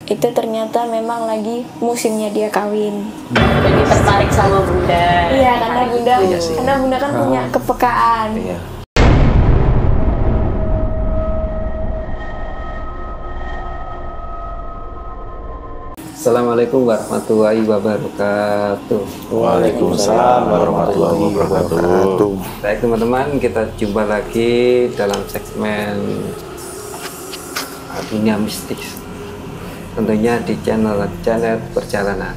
itu ternyata memang lagi musimnya dia kawin. Jadi tertarik sama bunda. Iya, karena bunda, Iya sih. karena bunda kan punya kepekaan. Iya. Assalamualaikum warahmatullahi wabarakatuh. Waalaikumsalam warahmatullahi wabarakatuh. Baik teman-teman, kita jumpa lagi dalam segmen dunia mistik. Tentunya di channel perjalanan.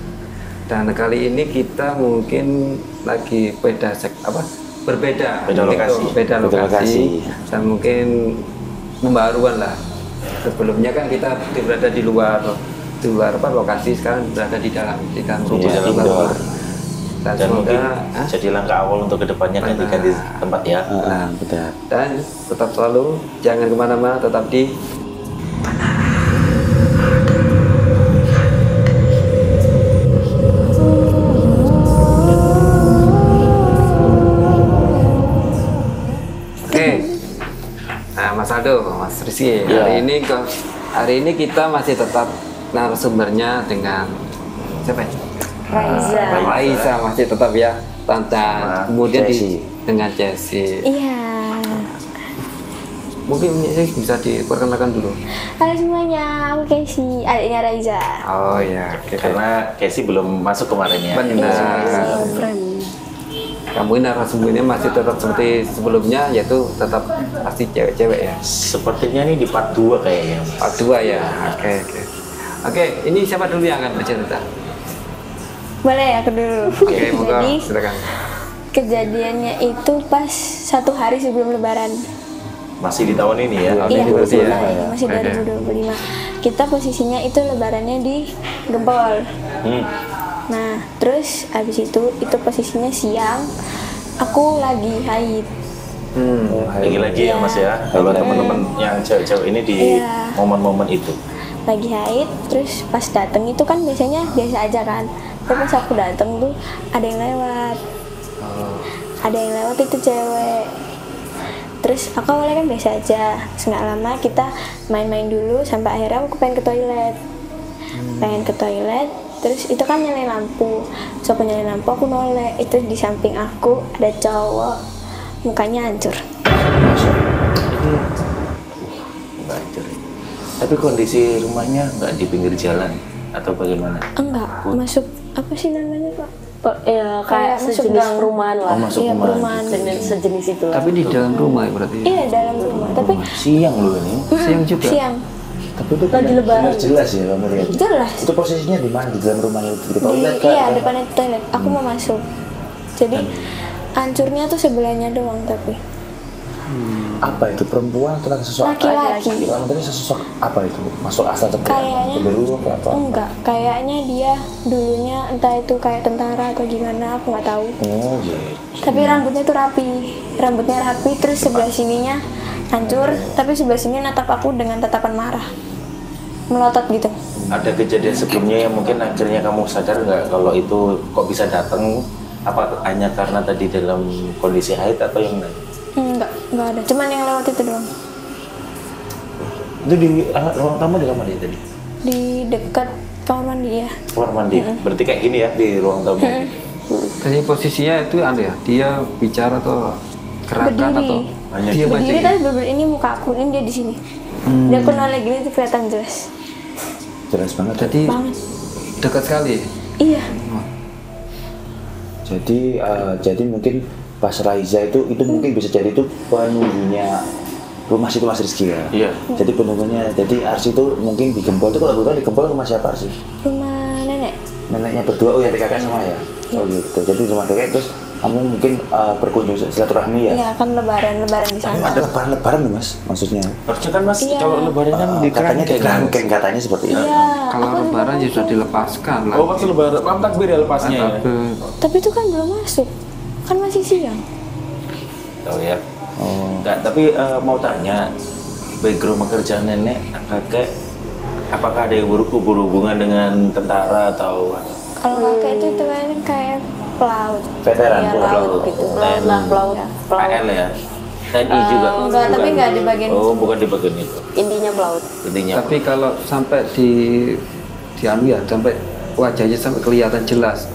Dan kali ini kita mungkin lagi berbeda lokasi dan mungkin pembaruan lah. Sebelumnya kan kita berada di luar lokasi, sekarang berada di dalam rumah. Dan semoga jadi langkah awal untuk kedepannya kan diganti tempat ya. Betul. Dan tetap selalu jangan kemana-mana, tetap di Mas Aldo, Mas Rizky. Hari ini kita masih tetap narasumbernya dengan siapa? Raiza masih tetap ya, Tante. Kemudian dengan Jessie. Iya. Mungkin bisa diperkenalkan dulu. Halo semuanya, aku Casey, adiknya Raiza. Oh ya, karena Casey belum masuk kemarin ya. Benar. Kamu narasumbernya masih tetap seperti sebelumnya, yaitu tetap pasti cewek-cewek ya. Sepertinya ini di part 2 kayaknya. Part 2 ya. Oke, ini siapa dulu yang akan bercerita? Boleh aku dulu. Oke, moga silakan. Kejadiannya itu pas 1 hari sebelum Lebaran. Masih di tahun ini ya? Iya, masih Oke. 2025. Kita posisinya itu Lebarannya di Gempol. Nah, terus abis itu posisinya siang, aku lagi haid. Lagi-lagi ya Mas ya, kalau teman-teman yang cewek-cewek ini di momen-momen itu. Lagi haid, terus pas dateng itu kan biasanya biasa aja kan. Tapi pas aku dateng tuh ada yang lewat. Ada yang lewat itu cewek. Terus aku awalnya kan biasa aja. Nggak lama kita main-main dulu sampai akhirnya aku pengen ke toilet. Terus itu kan nyalain lampu. So aku nyalain lampu, aku noleh. Itu di samping aku ada cowok, mukanya hancur. Tapi kondisi rumahnya nggak di pinggir jalan atau bagaimana? Enggak, masuk apa sih namanya Pak? Ya kayak masuk sejenis gang. rumahan lah. Masuk Iya, perumahan. Sejenis itu lah. Tapi di dalam rumah ya berarti. Iya, dalam rumah. Tapi Siang loh ini. Siang juga. siang. Tapi itu Lagi Lebaran. benar jelas ya kamu lihat. Jelas. Itu posisinya di mana, di dalam rumah itu? Di toilet kan? Iya, depannya toilet. Aku mau masuk. Jadi hancurnya tuh sebelahnya doang tapi. Apa itu, perempuan atau sosok? Laki-laki. Maksudnya sosok apa itu? Masuk asal Kayaknya cenderung atau apa? enggak, kayaknya dia dulunya entah itu kayak tentara atau gimana, aku nggak tahu. Oh gitu. Tapi rambutnya tuh rapi, terus sebelah sininya hancur, tapi sebelah sini natap aku dengan tatapan marah, melotot gitu. Ada kejadian sebelumnya yang mungkin akhirnya kamu sadar nggak kalau itu kok bisa datang? Apa hanya karena tadi dalam kondisi haid atau yang lain? Enggak ada, cuman yang lewat itu doang. Itu di ruang tamu di kamar dia tadi? Di dekat kamar mandi ya. Kamar mandi? Berarti kayak gini ya di ruang tamu? Jadi posisinya itu ada ya, dia bicara atau gerakan Berdiri. atau Hanya dia Berdiri tapi bener ini muka aku, ini dia di sini. Dia aku noleh gini tuh kelihatan jelas. Jelas banget. Jadi Banget. dekat sekali. Iya. Jadi mungkin pas Raiza itu mungkin bisa jadi itu penunggunya rumah situ Mas Rizky ya. Iya. Jadi penunggunya, jadi Arsi itu mungkin di Gempol itu, kalau bukan di Gempol rumah siapa Arsi? Rumah nenek. Neneknya berdua, oh ya kakak sama ya. Oh gitu. Jadi rumah kakek, terus kamu mungkin berkunjung silaturahmi ya. Iya, kan lebaran di sana. Ada lebaran loh Mas, maksudnya. Harusnya kan Mas, Iya. kalau lebaran kan di Katanya di kerangkeng. kerangkeng katanya seperti itu. Iya. Kalau aku juga lebaran ya masuk. sudah dilepaskan lah. Oh, pas lebaran, malam takbir ya lepasnya ya? Tapi itu kan belum masuk. Kan masih siang. Tahu ya. Enggak, tapi mau tanya, background pekerjaan nenek, kakek, apakah ada yang berhubungan dengan tentara atau Kalau kakek itu kan kayak pelaut. Veteran, Ya, pelaut. pelaut gitu. Pelaut lah, pelaut. PL ya? TNI juga? Enggak, tapi enggak di bagian Oh, bukan di bagian itu. Intinya pelaut. Intinya Tapi kalau sampai di dianu ya sampai wajahnya sampai kelihatan jelas.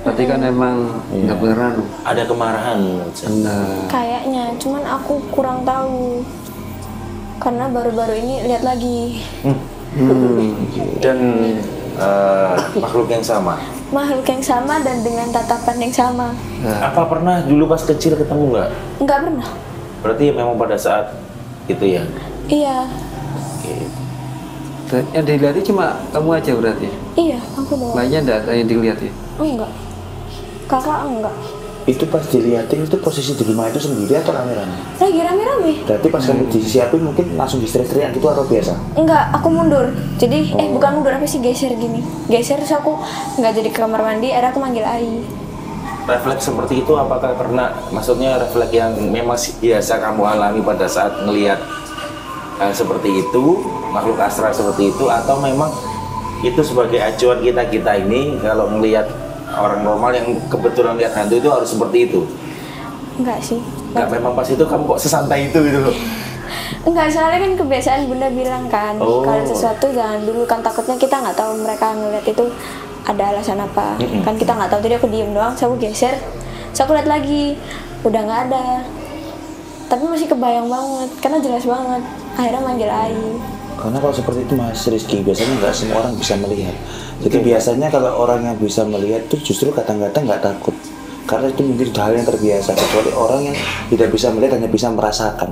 Berarti kan emang nggak beneran. Ada kemarahan menurut saya. Benar. Kayaknya, cuman aku kurang tahu. Karena baru-baru ini lihat lagi. Dan makhluk yang sama. Makhluk yang sama dan dengan tatapan yang sama. Apa pernah dulu pas kecil ketemu nggak? Enggak pernah. Berarti memang pada saat itu ya. Iya. Oke. Yang dilihat cuma kamu aja berarti. Iya, aku doang. Lainnya enggak ada yang dilihat ya. Enggak. Kakak enggak. Itu pas dilihatin itu posisi di rumah itu sendiri atau rame-rame? Lagi rame-rame. Berarti pas kamu disiapin mungkin langsung teriak gitu atau biasa? Enggak, aku mundur. Jadi, bukan mundur, apa sih, geser gini. Geser terus aku nggak jadi ke kamar mandi, akhirnya aku manggil Ai. Refleks seperti itu apakah pernah, maksudnya refleks yang memang biasa kamu alami pada saat melihat seperti itu, makhluk astral seperti itu, atau memang itu sebagai acuan kita ini kalau melihat orang normal yang kebetulan lihat hantu itu harus seperti itu? Enggak sih. Enggak, memang pas itu kamu kok sesantai itu gitu loh? Enggak, soalnya kan kebiasaan bunda bilang kan, Oh. kalau sesuatu jangan dulu, kan takutnya kita nggak tahu mereka ngeliat itu ada alasan apa. Kan kita nggak tahu, jadi aku diem doang, terus aku geser, terus aku lihat lagi, udah nggak ada. Tapi masih kebayang banget, karena jelas banget. Akhirnya manggil Ai. Karena kalau seperti itu Mas Rizky, biasanya nggak semua orang bisa melihat. Jadi biasanya kalau orang yang bisa melihat itu justru kadang-kadang nggak takut. Karena itu mungkin hal yang terbiasa, kecuali orang yang tidak bisa melihat hanya bisa merasakan.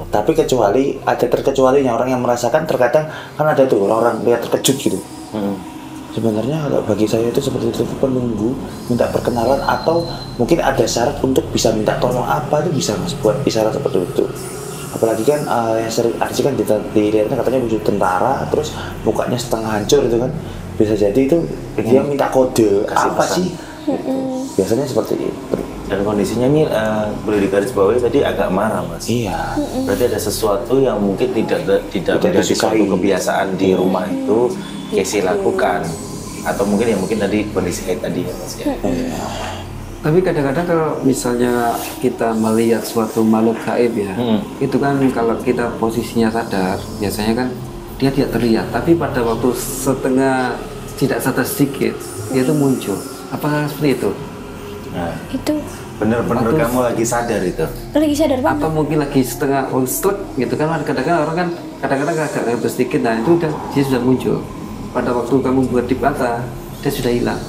Tapi kecuali, ada terkecualinya, orang yang merasakan terkadang kan ada tuh orang-orang lihat terkejut gitu. Sebenarnya kalau bagi saya itu seperti itu, penunggu minta perkenalan atau mungkin ada syarat untuk bisa minta tolong apa itu bisa Mas, buat isyarat seperti itu. Apalagi kan yang sering Arsi kan dilihatnya katanya wujud tentara, terus mukanya setengah hancur itu kan, bisa jadi itu dia minta kode Kasih apa pesan. sih? Biasanya seperti itu. Dan kondisinya ini boleh digarisbawahi tadi agak marah Mas. Iya. Berarti ada sesuatu yang mungkin tidak menjadi suatu disukai. kebiasaan di rumah itu Casey lakukan, atau mungkin tadi kondisi kayak tadi ya Mas ya. Tapi kadang-kadang kalau misalnya kita melihat suatu makhluk gaib ya, itu kan kalau kita posisinya sadar, biasanya kan dia tidak terlihat. Tapi pada waktu setengah tidak sadar sedikit, dia itu muncul. Apakah seperti itu? Nah, Itu bener-bener Waktu- kamu lagi sadar itu. lagi sadar banget. Atau mungkin lagi setengah slek gitu kan? Kadang-kadang orang kan kadang-kadang agak ngantuk sedikit, nah itu udah dia sudah muncul. Pada waktu kamu buat di mata, dia sudah hilang.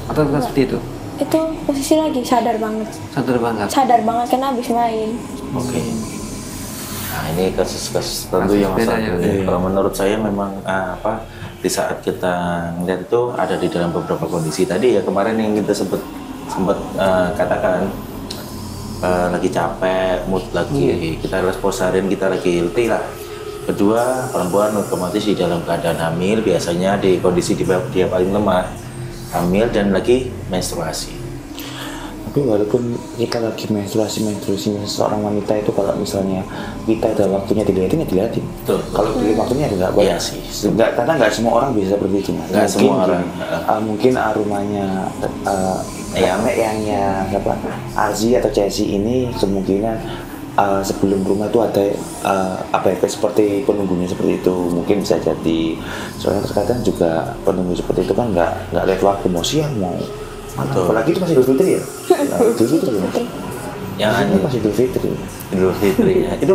Atau bukan seperti itu? Itu posisi lagi sadar banget. Sadar banget. Sadar banget karena habis main. Oke. Nah ini kasus-kasus tentu yang Beda masalah. ya. Kalau menurut saya memang di saat kita ngeliat itu ada di dalam beberapa kondisi tadi ya, kemarin yang kita sempat katakan lagi capek, mood lagi kita respons harian kita lagi letih lah. Kedua, perempuan otomatis di dalam keadaan hamil, biasanya di kondisi dia paling lemah, hamil dan lagi menstruasi. Tapi walaupun kita lagi menstruasinya seorang wanita itu, kalau misalnya kita ada waktunya dilihatin ya dilihatin. Betul. Kalau di waktunya nggak boleh. Iya sih. Nggak, karena nggak semua orang bisa seperti itu Mas. Nggak semua orang. Mungkin aromanya yang apa Arzi atau Chelsea ini kemungkinan sebelum rumah itu ada kayak seperti penunggunya seperti itu, mungkin bisa jadi. Soalnya terkadang juga penunggu seperti itu kan nggak lihat waktu, mau siang mau malam. Betul. Apalagi itu masih Idul Fitri ya. Idul Fitri ya. Yang Ini aneh masih Idul Fitri. Idul Fitri ya. Itu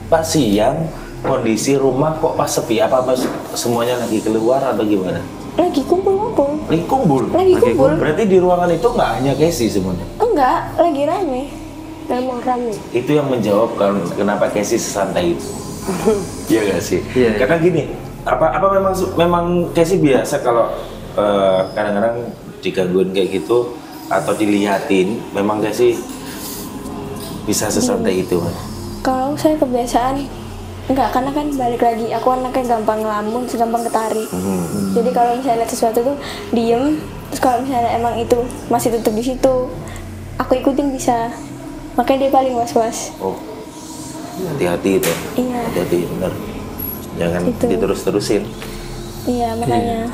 pas siang kondisi rumah kok pas sepi, apa semuanya lagi keluar atau gimana? Lagi kumpul-kumpul. Lagi kumpul. Lagi kumpul. Berarti di ruangan itu nggak hanya Casey semuanya. Enggak, lagi rame. Memang rame. Itu yang menjawab kenapa Casey sesantai itu. Iya nggak sih? Iya, iya. Karena gini, apa memang Casey biasa kalau kadang-kadang digangguin kayak gitu atau dilihatin, memang Casey bisa sesantai itu. Kalau saya kebiasaan enggak, karena kan balik lagi aku anaknya gampang ngelamun, gampang ketarik. Jadi kalau misalnya lihat sesuatu tuh diem, terus kalau misalnya emang itu masih tutup di situ, aku ikutin bisa. Makanya dia paling was-was. Oh, hati-hati itu. Iya. Hati-hati, bener. Jangan Itu. diterus-terusin. Iya, makanya.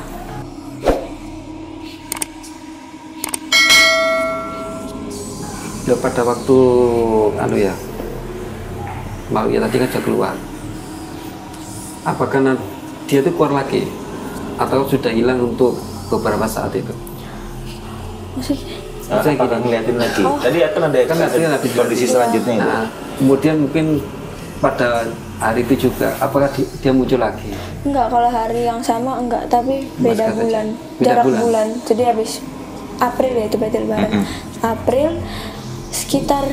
Ya pada waktu malu ya tadi kan sudah keluar. Apakah dia itu keluar lagi? atau sudah hilang untuk beberapa saat itu? Maksudnya? Maksudnya Apakah gini. ngeliatin lagi? Tadi kan ada Kan nanti ada kondisi selanjutnya itu. Nah, kemudian mungkin pada hari itu juga, apakah dia muncul lagi? Enggak, kalau hari yang sama enggak, tapi beda Mas, bulan, beda jarak bulan. bulan. Jadi habis April ya itu berarti lebaran. April sekitar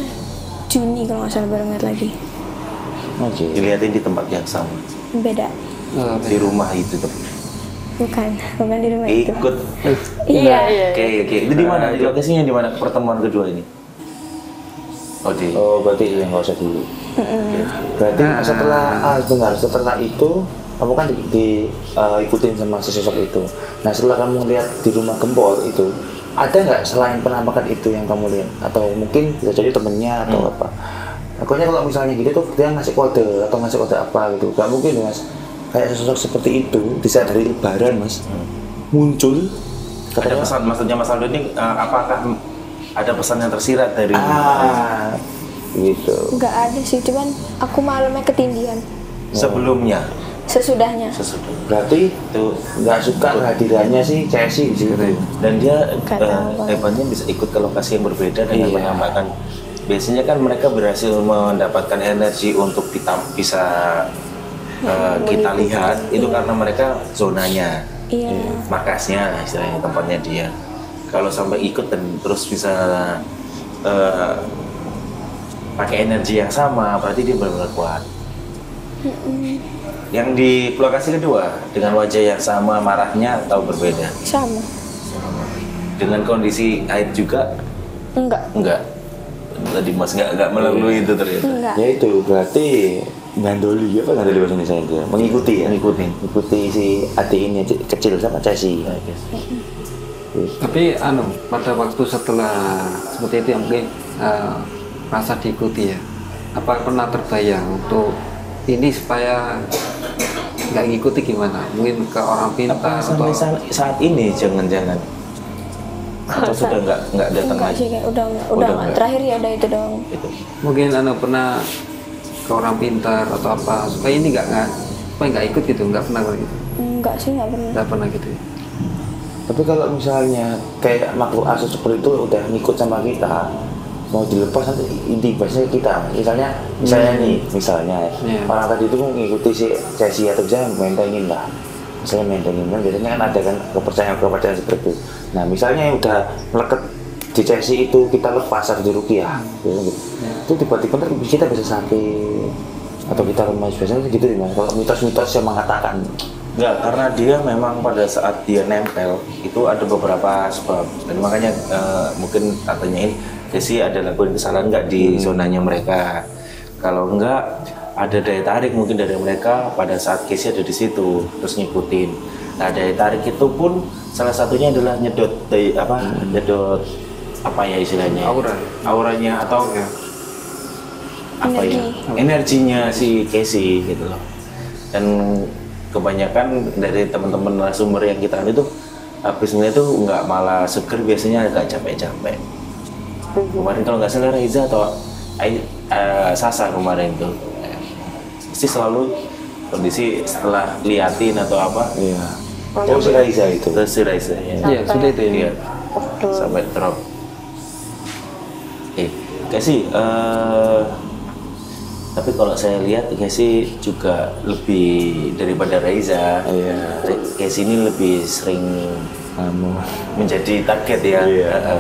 Juni kalau nggak salah baru ngeliat lagi. Oke. Dilihatin di tempat yang sama, Beda. di rumah itu tuh. Bukan di rumah itu. Ikut. Iya. Oke. Itu di mana? Di lokasinya di mana pertemuan kedua ini? Oh di. Oh berarti yang nggak usah dulu. Berarti setelah itu kamu kan ikutin sama sesosok itu. Nah setelah kamu lihat di rumah gempol itu, ada nggak selain penampakan itu yang kamu lihat? Atau mungkin bisa jadi temennya atau apa? Pokoknya kalau misalnya gitu tuh dia ngasih kode atau ngasih kode apa gitu, nggak mungkin mas. Kayak sesosok seperti itu di saat hari lebaran mas muncul. Ada Katanya, pesan, maksudnya Mas Aldo ini apakah ada pesan yang tersirat dari gitu. Nggak ada sih, cuman aku malamnya ketindihan. sebelumnya? Sesudahnya. Sesudah. Berarti Itu nggak suka kehadirannya si Chelsea di situ. dan dia Nggak tahu. hebatnya bisa ikut ke lokasi yang berbeda dengan Iya. menambahkan. Biasanya kan mereka berhasil mendapatkan energi untuk bisa kita lihat itu karena mereka zonanya, Iya. markasnya istilahnya, tempatnya dia. Kalau sampai ikut dan terus bisa pakai energi yang sama, berarti dia benar-benar kuat. Yang di lokasi kedua dengan wajah yang sama, marahnya atau berbeda? Sama. Dengan kondisi air juga? Enggak. Tadi Mas nggak melalui itu ternyata. Enggak. Ya itu berarti gandoli bahasa Indonesia itu mengikuti ya, mengikuti si adik ini kecil sama Chelsea. Tapi pada waktu setelah seperti itu yang mungkin rasa diikuti ya, apa pernah terbayang untuk ini supaya nggak ngikuti gimana? Mungkin ke orang pintar Apa sampai atau saat ini jangan-jangan atau sudah nggak datang Enggak lagi? sih, kayak udah Udah enggak. enggak. Terakhir ya udah itu doang. Itu. mungkin pernah ke orang pintar atau apa supaya ini supaya nggak ikut gitu, nggak pernah gitu, Enggak sih, enggak pernah. nggak pernah gitu. Tapi kalau misalnya kayak makhluk asli seperti itu udah ngikut sama kita, mau dilepas nanti intibasnya kita. Misalnya misalnya Iya. orang tadi itu mengikuti si Chelsea atau misalnya mentengin lah. Misalnya mentengin kan biasanya kan ada kan kepercayaan seperti itu. Nah misalnya yang udah melekat di Chelsea itu kita lepas atau di rukiah, gitu. Itu tiba-tiba ntar kita bisa sakit atau kita lemas biasanya gitu ya mas. Kalau mitos-mitos yang mengatakan Enggak, karena dia memang pada saat dia nempel itu ada beberapa sebab dan makanya mungkin katanya ini Desi ada lakuin kesalahan nggak di zonanya mereka. Kalau enggak ada daya tarik mungkin dari mereka pada saat Casey ada di situ terus ngikutin. Nah daya tarik itu pun salah satunya adalah nyedot nyedot apa ya istilahnya? Auranya atau apa ya? Energinya si Casey gitu loh. Dan kebanyakan dari teman-teman narasumber yang kita itu habis ngeliat itu nggak malah seger, biasanya agak capek-capek. Kemarin kalau nggak salah Reza atau Sasa kemarin tuh pasti selalu kondisi setelah liatin atau apa iya. Oh si Raiza itu. terus si Reza ya. Iya sudah itu ya. Iya, sampai drop. Kasih tapi kalau saya lihat Casey juga lebih daripada Reza. Iya. Casey ini lebih sering menjadi target ya.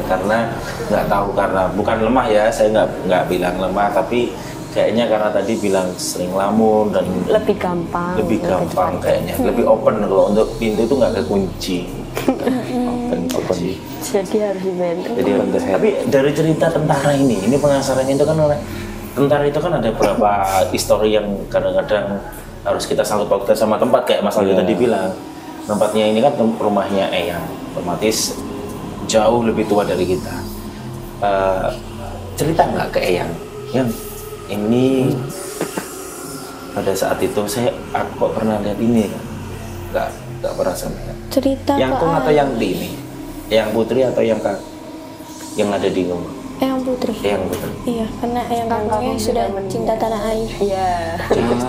Karena nggak tahu, karena bukan lemah ya, saya nggak bilang lemah, tapi kayaknya karena tadi bilang sering lamun dan Lebih gampang. gampang kayaknya, lebih open. Kalau untuk pintu itu nggak kekunci. open. Jadi harus dibantu. Jadi tapi dari cerita tentara ini penasarannya itu kan orang tentara itu kan ada beberapa histori yang kadang-kadang harus kita sangkut pautkan sama tempat kayak Mas Aldo tadi bilang. Tempatnya ini kan rumahnya Eyang, otomatis jauh lebih tua dari kita. Cerita nggak ke Eyang? Yang ini pada saat itu aku kok pernah lihat ini kan? Nggak pernah sampai. Cerita Yang ke Kung atau yang di ini? Yang Putri atau yang Kak? Yang ada di rumah? Yang Putri. Yang Putri. Iya, karena yang kakaknya sudah cinta tanah air. Iya.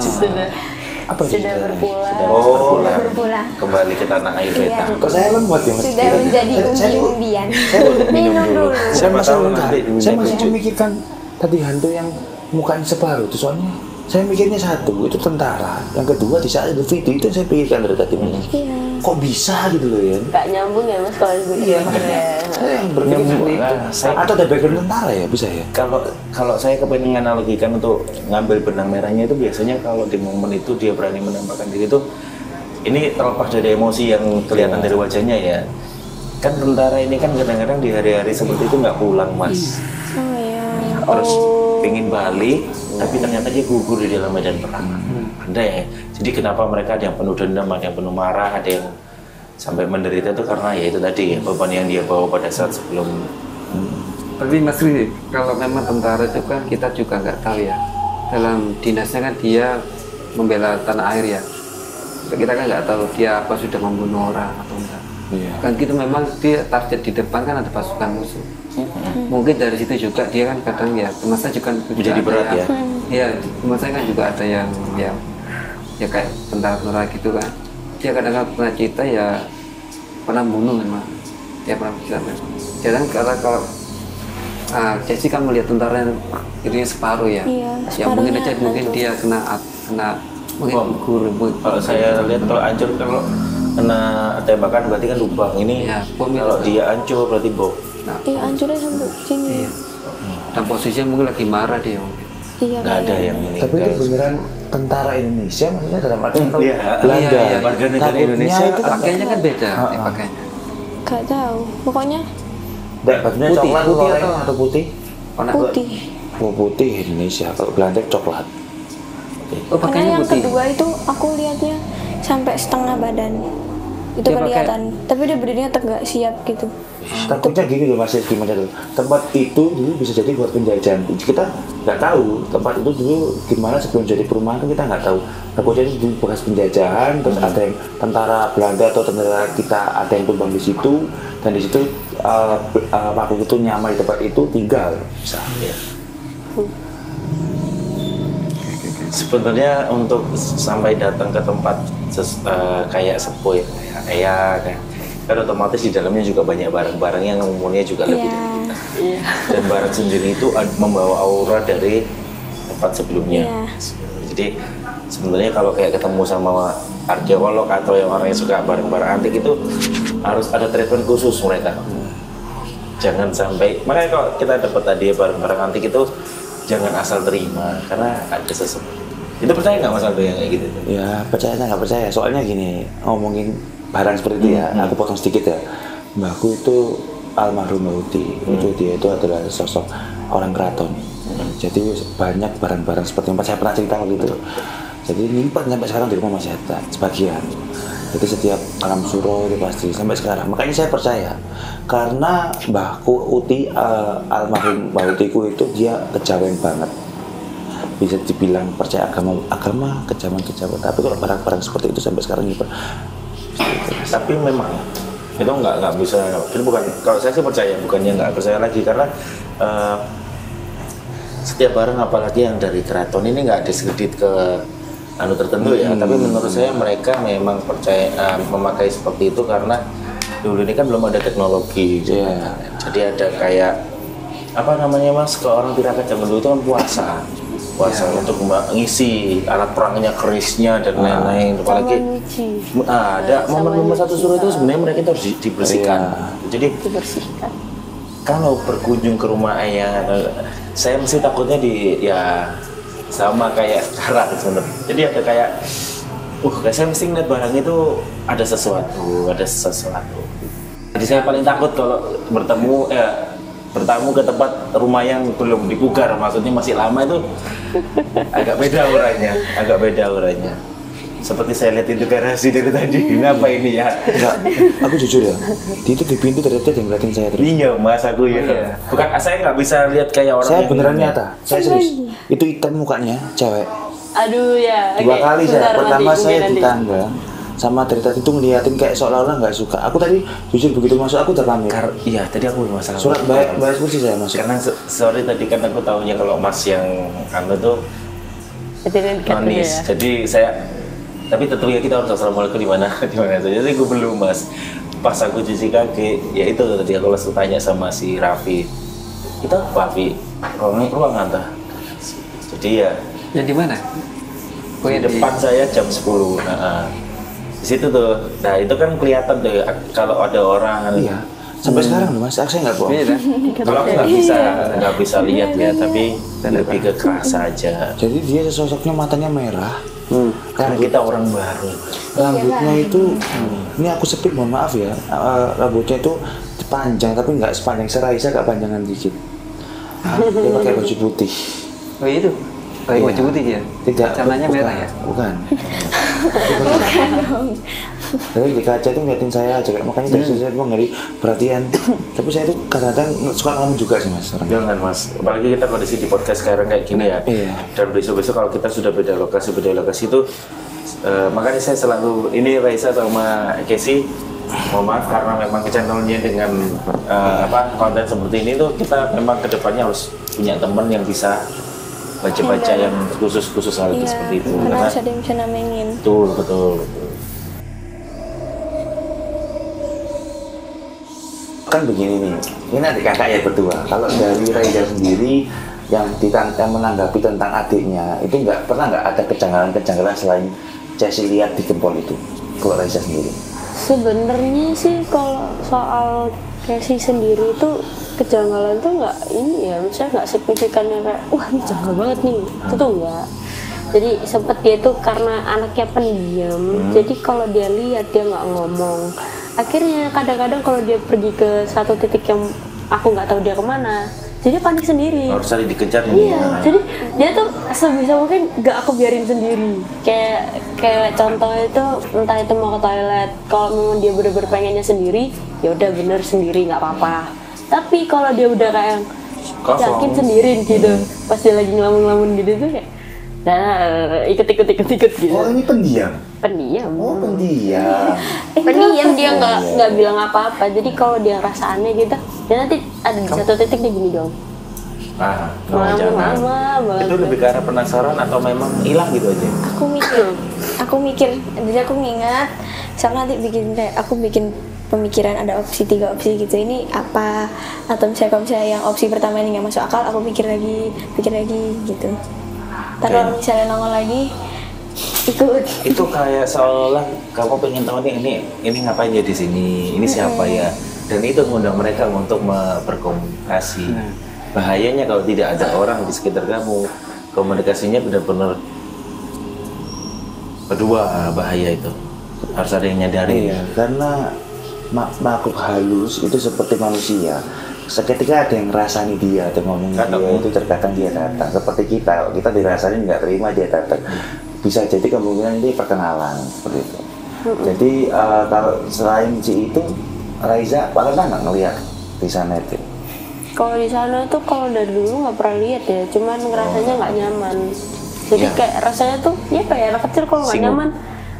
Sudah. Apa itu? Sudah berpulang. Oh, berpulang. kembali ke tanah air beta. Iya. Kok saya lemot ya mas? Sudah menjadi umbi-umbian. Minum dulu. Saya Siapa masih tahu enggak. nanti Saya masih diminum. memikirkan tadi hantu yang mukanya separuh itu soalnya saya mikirnya satu itu tentara, yang kedua di saat Idul Fitri itu yang saya pikirkan dari tadi. Iya. Kok bisa gitu loh ya? Gak nyambung ya mas kalau gue. Iya makanya saya yang berpikir seperti itu. Nah, saya- Atau ada background tentara ya bisa ya? Kalau saya kepengen menganalogikan untuk ngambil benang merahnya itu biasanya kalau di momen itu dia berani menampakkan diri itu, ini terlepas dari emosi yang kelihatan dari wajahnya ya. Kan tentara ini kan kadang-kadang di hari-hari seperti itu nggak pulang mas, Oh iya. terus pingin balik, tapi ternyata dia gugur di dalam medan perang. Ada ya. Jadi kenapa mereka ada yang penuh dendam, ada yang penuh marah, ada yang sampai menderita itu karena ya itu tadi ya, beban yang dia bawa pada saat sebelum. Tapi Mas Ri, kalau memang tentara itu kan kita juga nggak tahu ya. Dalam dinasnya kan dia membela tanah air ya. Kita kan nggak tahu dia apa sudah membunuh orang atau enggak. Iya. Kan gitu memang dia target di depan kan ada pasukan musuh. Mungkin dari situ juga dia kan kadang ya masa juga Menjadi ada berat yang- ya? Iya, masa kan juga ada yang ya kayak tentara-tentara gitu kan. Dia kadang-kadang pernah cerita ya pernah bunuh memang. Dia pernah cerita memang. Kadang kalau Jesse kan melihat tentara yang dirinya separuh ya. Iya, Ya mungkin separuhnya aja mungkin hancur. dia kena mungkin Wah, gugur. Kalau saya lihat kalau hancur kalau kena tembakan berarti kan lubang ini. Iya, bom Kalau itu. dia hancur berarti bom. Nah, Iya, hancurnya sampai sini. iya. Dan posisinya mungkin lagi marah dia mungkin. Iya. Nggak ada kayaknya. yang ini. Tapi itu beneran tentara Indonesia maksudnya dalam artian kalau Iya. Belanda. Iya, iya. Warga negara Takutnya Indonesia itu kan Pakaiannya kan beda, Ah, ah. pakaiannya. Gak tahu. Pokoknya bajunya Putih, coklat putih goreng atau- atau putih? Warna putih. Oh, putih Indonesia, kalau Belanda coklat. Oh, Karena pakaiannya yang putih. kedua itu aku lihatnya sampai setengah badan. Itu Dia pakai- kelihatan. Tapi dia berdirinya tegak siap gitu. Takutnya gini loh Mas, gimana tuh? Tempat itu dulu bisa jadi buat penjajahan. Kita nggak tahu tempat itu dulu gimana sebelum jadi perumahan kan kita nggak tahu. Takutnya itu dulu bekas penjajahan, terus ada yang tentara Belanda atau tentara kita ada yang tumbang di situ, dan di situ waktu itu nyamar di tempat itu tinggal. Misalnya. Sebenarnya untuk sampai datang ke tempat kayak sepuh ya, kayak kan otomatis di dalamnya juga banyak barang-barang yang umurnya juga lebih Iya. dan barang sendiri itu membawa aura dari tempat sebelumnya. Iya. Jadi sebenarnya kalau kayak ketemu sama arkeolog atau yang orang yang suka barang-barang antik itu harus ada treatment khusus mereka. Jangan sampai, makanya kalau kita dapat tadi barang-barang antik itu jangan asal terima karena ada sesuatu. Itu percaya nggak Mas Aldo yang kayak gitu? Ya percaya nggak percaya, soalnya gini ngomongin barang seperti itu ya, aku potong sedikit ya. Mbahku itu almarhum Mbah Uti, itu dia itu adalah sosok orang keraton. Jadi banyak barang-barang seperti yang saya pernah cerita waktu itu. Jadi nyimpan sampai sekarang di rumah masih ada sebagian. Jadi setiap malam suro itu pasti sampai sekarang. Makanya saya percaya karena Mbahku Uti almarhum Mbah Utiku itu dia kejawen banget. Bisa dibilang percaya agama kejaman, tapi kalau barang-barang seperti itu sampai sekarang nyimpan. Tapi memang itu nggak bisa. Itu bukan. Kalau saya sih percaya, bukannya nggak percaya lagi karena setiap barang apalagi yang dari keraton ini nggak diskredit ke anu tertentu ya. Tapi menurut saya mereka memang percaya memakai seperti itu karena dulu ini kan belum ada teknologi. Iya. Jadi ada kayak apa namanya Mas, kalau orang tirakat zaman dulu itu kan puasa untuk mengisi alat perangnya, kerisnya dan lain-lain. Apalagi ada momen-momen satu suruh itu sebenarnya mereka itu harus dibersihkan. Jadi Dibersihkan. kalau berkunjung ke rumah ayah, saya mesti takutnya ya sama kayak sekarang sebenarnya. Jadi ada kayak, saya mesti ngeliat barang itu ada sesuatu. Jadi saya paling takut kalau bertamu ke tempat rumah yang belum dipugar, maksudnya masih lama itu agak beda auranya. Seperti saya lihat itu garasi dari tadi, kenapa ini ya? Enggak, aku jujur ya, di pintu ternyata yang ngeliatin saya terus. Iya mas, aku ya. Bukan, saya nggak bisa lihat kayak orang. Saya yang beneran ini. nyata, saya serius. Itu hitam mukanya, cewek. Aduh ya. Dua oke. kali saya, Bentar, pertama nanti, saya mungkin di nanti. tangga, sama dari tadi itu ngeliatin kayak seolah-olah nggak suka. Aku tadi jujur begitu masuk aku udah pamit. Iya, tadi aku masalah. Surat bayar kursi saya masuk. Karena sorry tadi kan aku tahunya kalau mas yang anu tuh Jadi dekat dulu nonis. ya. Jadi saya Tapi tentunya kita harus assalamualaikum di mana saja. Jadi gue belum mas. Pas aku cuci kaki, ya itu tadi aku langsung tanya sama si Raffi. Kita apa Raffi? Ruangan tah. Jadi ya. Yang di mana? Di depan saya jam 10. Di situ tuh. Nah itu kan kelihatan tuh kalau ada orang. Iya. Sampai sekarang loh mas, saya nggak bohong. Iya, kan? Kalau aku nggak bisa lihat ya, tapi lebih ke kerasa aja. Jadi dia sosoknya matanya merah. Karena kita orang baru. Rambutnya itu, ini aku sepik mohon maaf ya, rambutnya itu panjang tapi nggak sepanjang Raisa, agak panjangan dikit. Dia pakai baju putih. Oh itu? Pakai Iya. baju putih ya? Tidak. Celananya bukan, merah ya? Bukan. Jadi di kaca itu ngeliatin saya aja, kayak makanya dari situ saya ngeri perhatian. Tapi saya itu kadang-kadang suka ngalamin juga sih mas. Jangan mas, apalagi kita kondisi di podcast sekarang kayak gini ya. Iya. Dan besok-besok kalau kita sudah beda lokasi itu, makanya saya selalu ini Raisa sama Casey, mohon maaf karena memang channelnya dengan konten seperti ini tuh kita memang kedepannya harus punya teman yang bisa baca-baca yang khusus hal itu seperti itu. Karena harus ada yang bisa namenin. Betul. Kan begini nih, ini adik kakak ya berdua. Kalau dari Raisa sendiri yang menanggapi tentang adiknya itu pernah nggak ada kejanggalan selain Casey lihat di jempol itu? Kalau Raisa sendiri? Sebenarnya sih kalau soal Casey sendiri itu kejanggalan tuh nggak ini ya, misalnya nggak signifikan yang kayak wah ini janggal banget nih, itu tuh enggak. Jadi sempet dia tuh karena anaknya pendiam, jadi kalau dia lihat dia nggak ngomong. Akhirnya kadang-kadang kalau dia pergi ke satu titik yang aku nggak tahu dia kemana, jadi panik sendiri. Harus cari dikejar nih. Iya, jadi dia tuh sebisa mungkin gak aku biarin sendiri. Kayak contoh itu entah itu mau ke toilet, kalau memang dia bener-bener pengennya sendiri, ya udah bener sendiri nggak apa-apa. Tapi kalau dia udah kayak yakin sendiri gitu, pas dia lagi ngelamun-ngelamun gitu tuh kayak, nah ikut gitu. Oh ini pendiam? Pendiam. Oh pendiam. Pendiam dia nggak bilang apa-apa. Jadi kalau dia ngerasa aneh gitu, dia nanti ada di satu titik dia gini dong. Jangan. Lama Itu lebih ke arah penasaran atau memang hilang gitu aja? Aku mikir, jadi aku ngingat, sama nanti aku bikin pemikiran ada opsi 3 opsi gitu, ini apa, atau misalnya kalau misalnya yang opsi pertama ini nggak masuk akal, aku pikir lagi gitu. Tapi kalau misalnya nongol lagi, ikut. Itu kayak seolah kamu pengen tahu nih ini ngapain ya di sini, ini siapa ya, dan itu mengundang mereka untuk berkomunikasi. Bahayanya kalau tidak ada orang di sekitar kamu, komunikasinya benar-benar berdua, bahaya itu. Harus ada yang nyadari. Iya, karena makhluk halus itu seperti manusia. Seketika ada yang ngerasani dia atau ngomongin dia itu terkadang dia datang. Seperti kita, kalau kita dirasain nggak terima dia datang. Bisa jadi kemungkinan ini perkenalan seperti itu. Jadi kalau selain si itu, Raisa pernah nggak ngeliat di sana itu? Kalau di sana tuh kalau dari dulu nggak pernah lihat ya, cuman ngerasanya nggak nyaman. Jadi kayak rasanya tuh ya kayak anak kecil kalau nggak nyaman,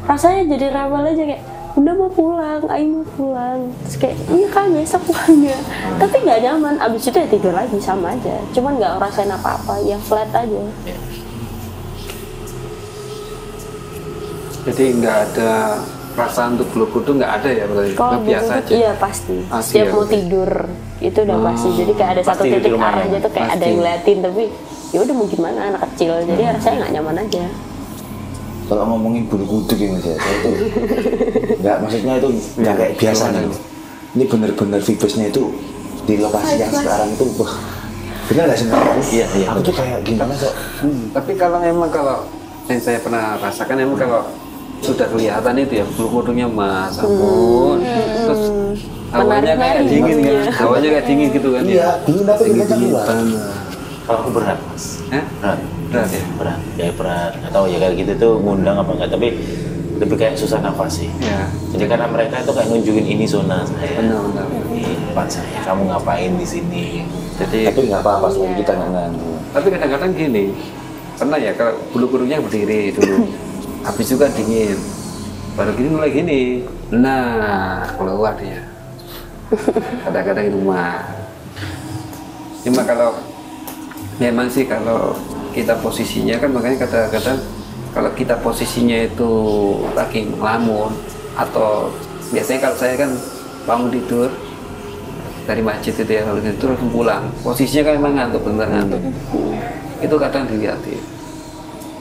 rasanya jadi rewel aja kayak udah mau pulang, ayo mau pulang. Terus kayak iya kan besok pulangnya, tapi nggak nyaman. Abis itu ya tidur lagi sama aja, cuman nggak ngerasain apa-apa, ya flat aja. Jadi nggak ada perasaan untuk peluk tuh nggak ada ya berarti? Kalau Biasa aja? iya pasti. Asli Setiap ya, mau berarti? tidur itu udah pasti. Jadi kayak ada satu Pasti di titik rumahnya. arahnya tuh kayak ada Pasti. yang ngeliatin, tapi ya udah mau gimana, anak kecil. Jadi rasanya nggak nyaman aja. Kalau ngomongin bulu kuduk ya mas ya, saya itu nggak, maksudnya itu nggak kayak biasa nih. Ini bener-bener vibesnya itu di lokasi yang sekarang itu, wah bener nggak sih mas? Iya. Aku tuh kayak gimana kok? Tapi kalau memang kalau yang saya pernah rasakan memang kalau sudah kelihatan itu ya bulu-bulunya mas, ampun, terus hawanya kayak dingin kan, hawanya kayak dingin gitu kan Iya, dingin tapi kita keluar. Kalau aku berat mas. Hah? Berat ya? Berat. Nggak tahu ya kayak gitu tuh ngundang apa enggak, tapi lebih kayak susah nafas sih. Ya. Jadi karena mereka itu kayak nunjukin ini zona saya. Benar. Ini tempat saya. Kamu ngapain di sini? Jadi Tapi nggak apa-apa, selagi kita nggak ganggu. tapi kadang-kadang gini, pernah ya kalau bulu-bulunya berdiri dulu, habis juga dingin, baru gini mulai gini, nah keluar dia. Kadang-kadang itu mah. Cuma kalau memang sih kalau kita posisinya kan makanya kadang-kadang kalau kita posisinya itu lagi ngelamun atau biasanya kalau saya kan bangun tidur dari masjid itu ya, kalau tidur langsung pulang, posisinya kan memang ngantuk, benar ngantuk. Itu kadang dilihatin.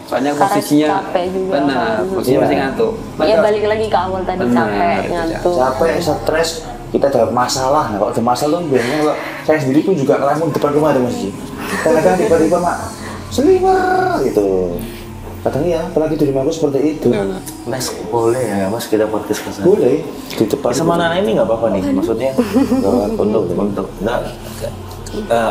Soalnya Karena posisinya capek juga. benar, posisinya masih ngantuk. Ya balik lagi ke awal tadi, Benar, capek, itu ngantuk. Capek, stres, kita ada masalah. Nah, kalau ada masalah tuh biasanya kalau saya sendiri pun juga ngelamun di depan rumah ada masjid. Kadang-kadang tiba-tiba mak seliwer gitu. Kadang ya, apalagi di rumahku seperti itu. Mas, boleh ya Mas kita podcast ke sana? Boleh di depan. Sama anak ini nggak apa-apa nih, maksudnya untuk nggak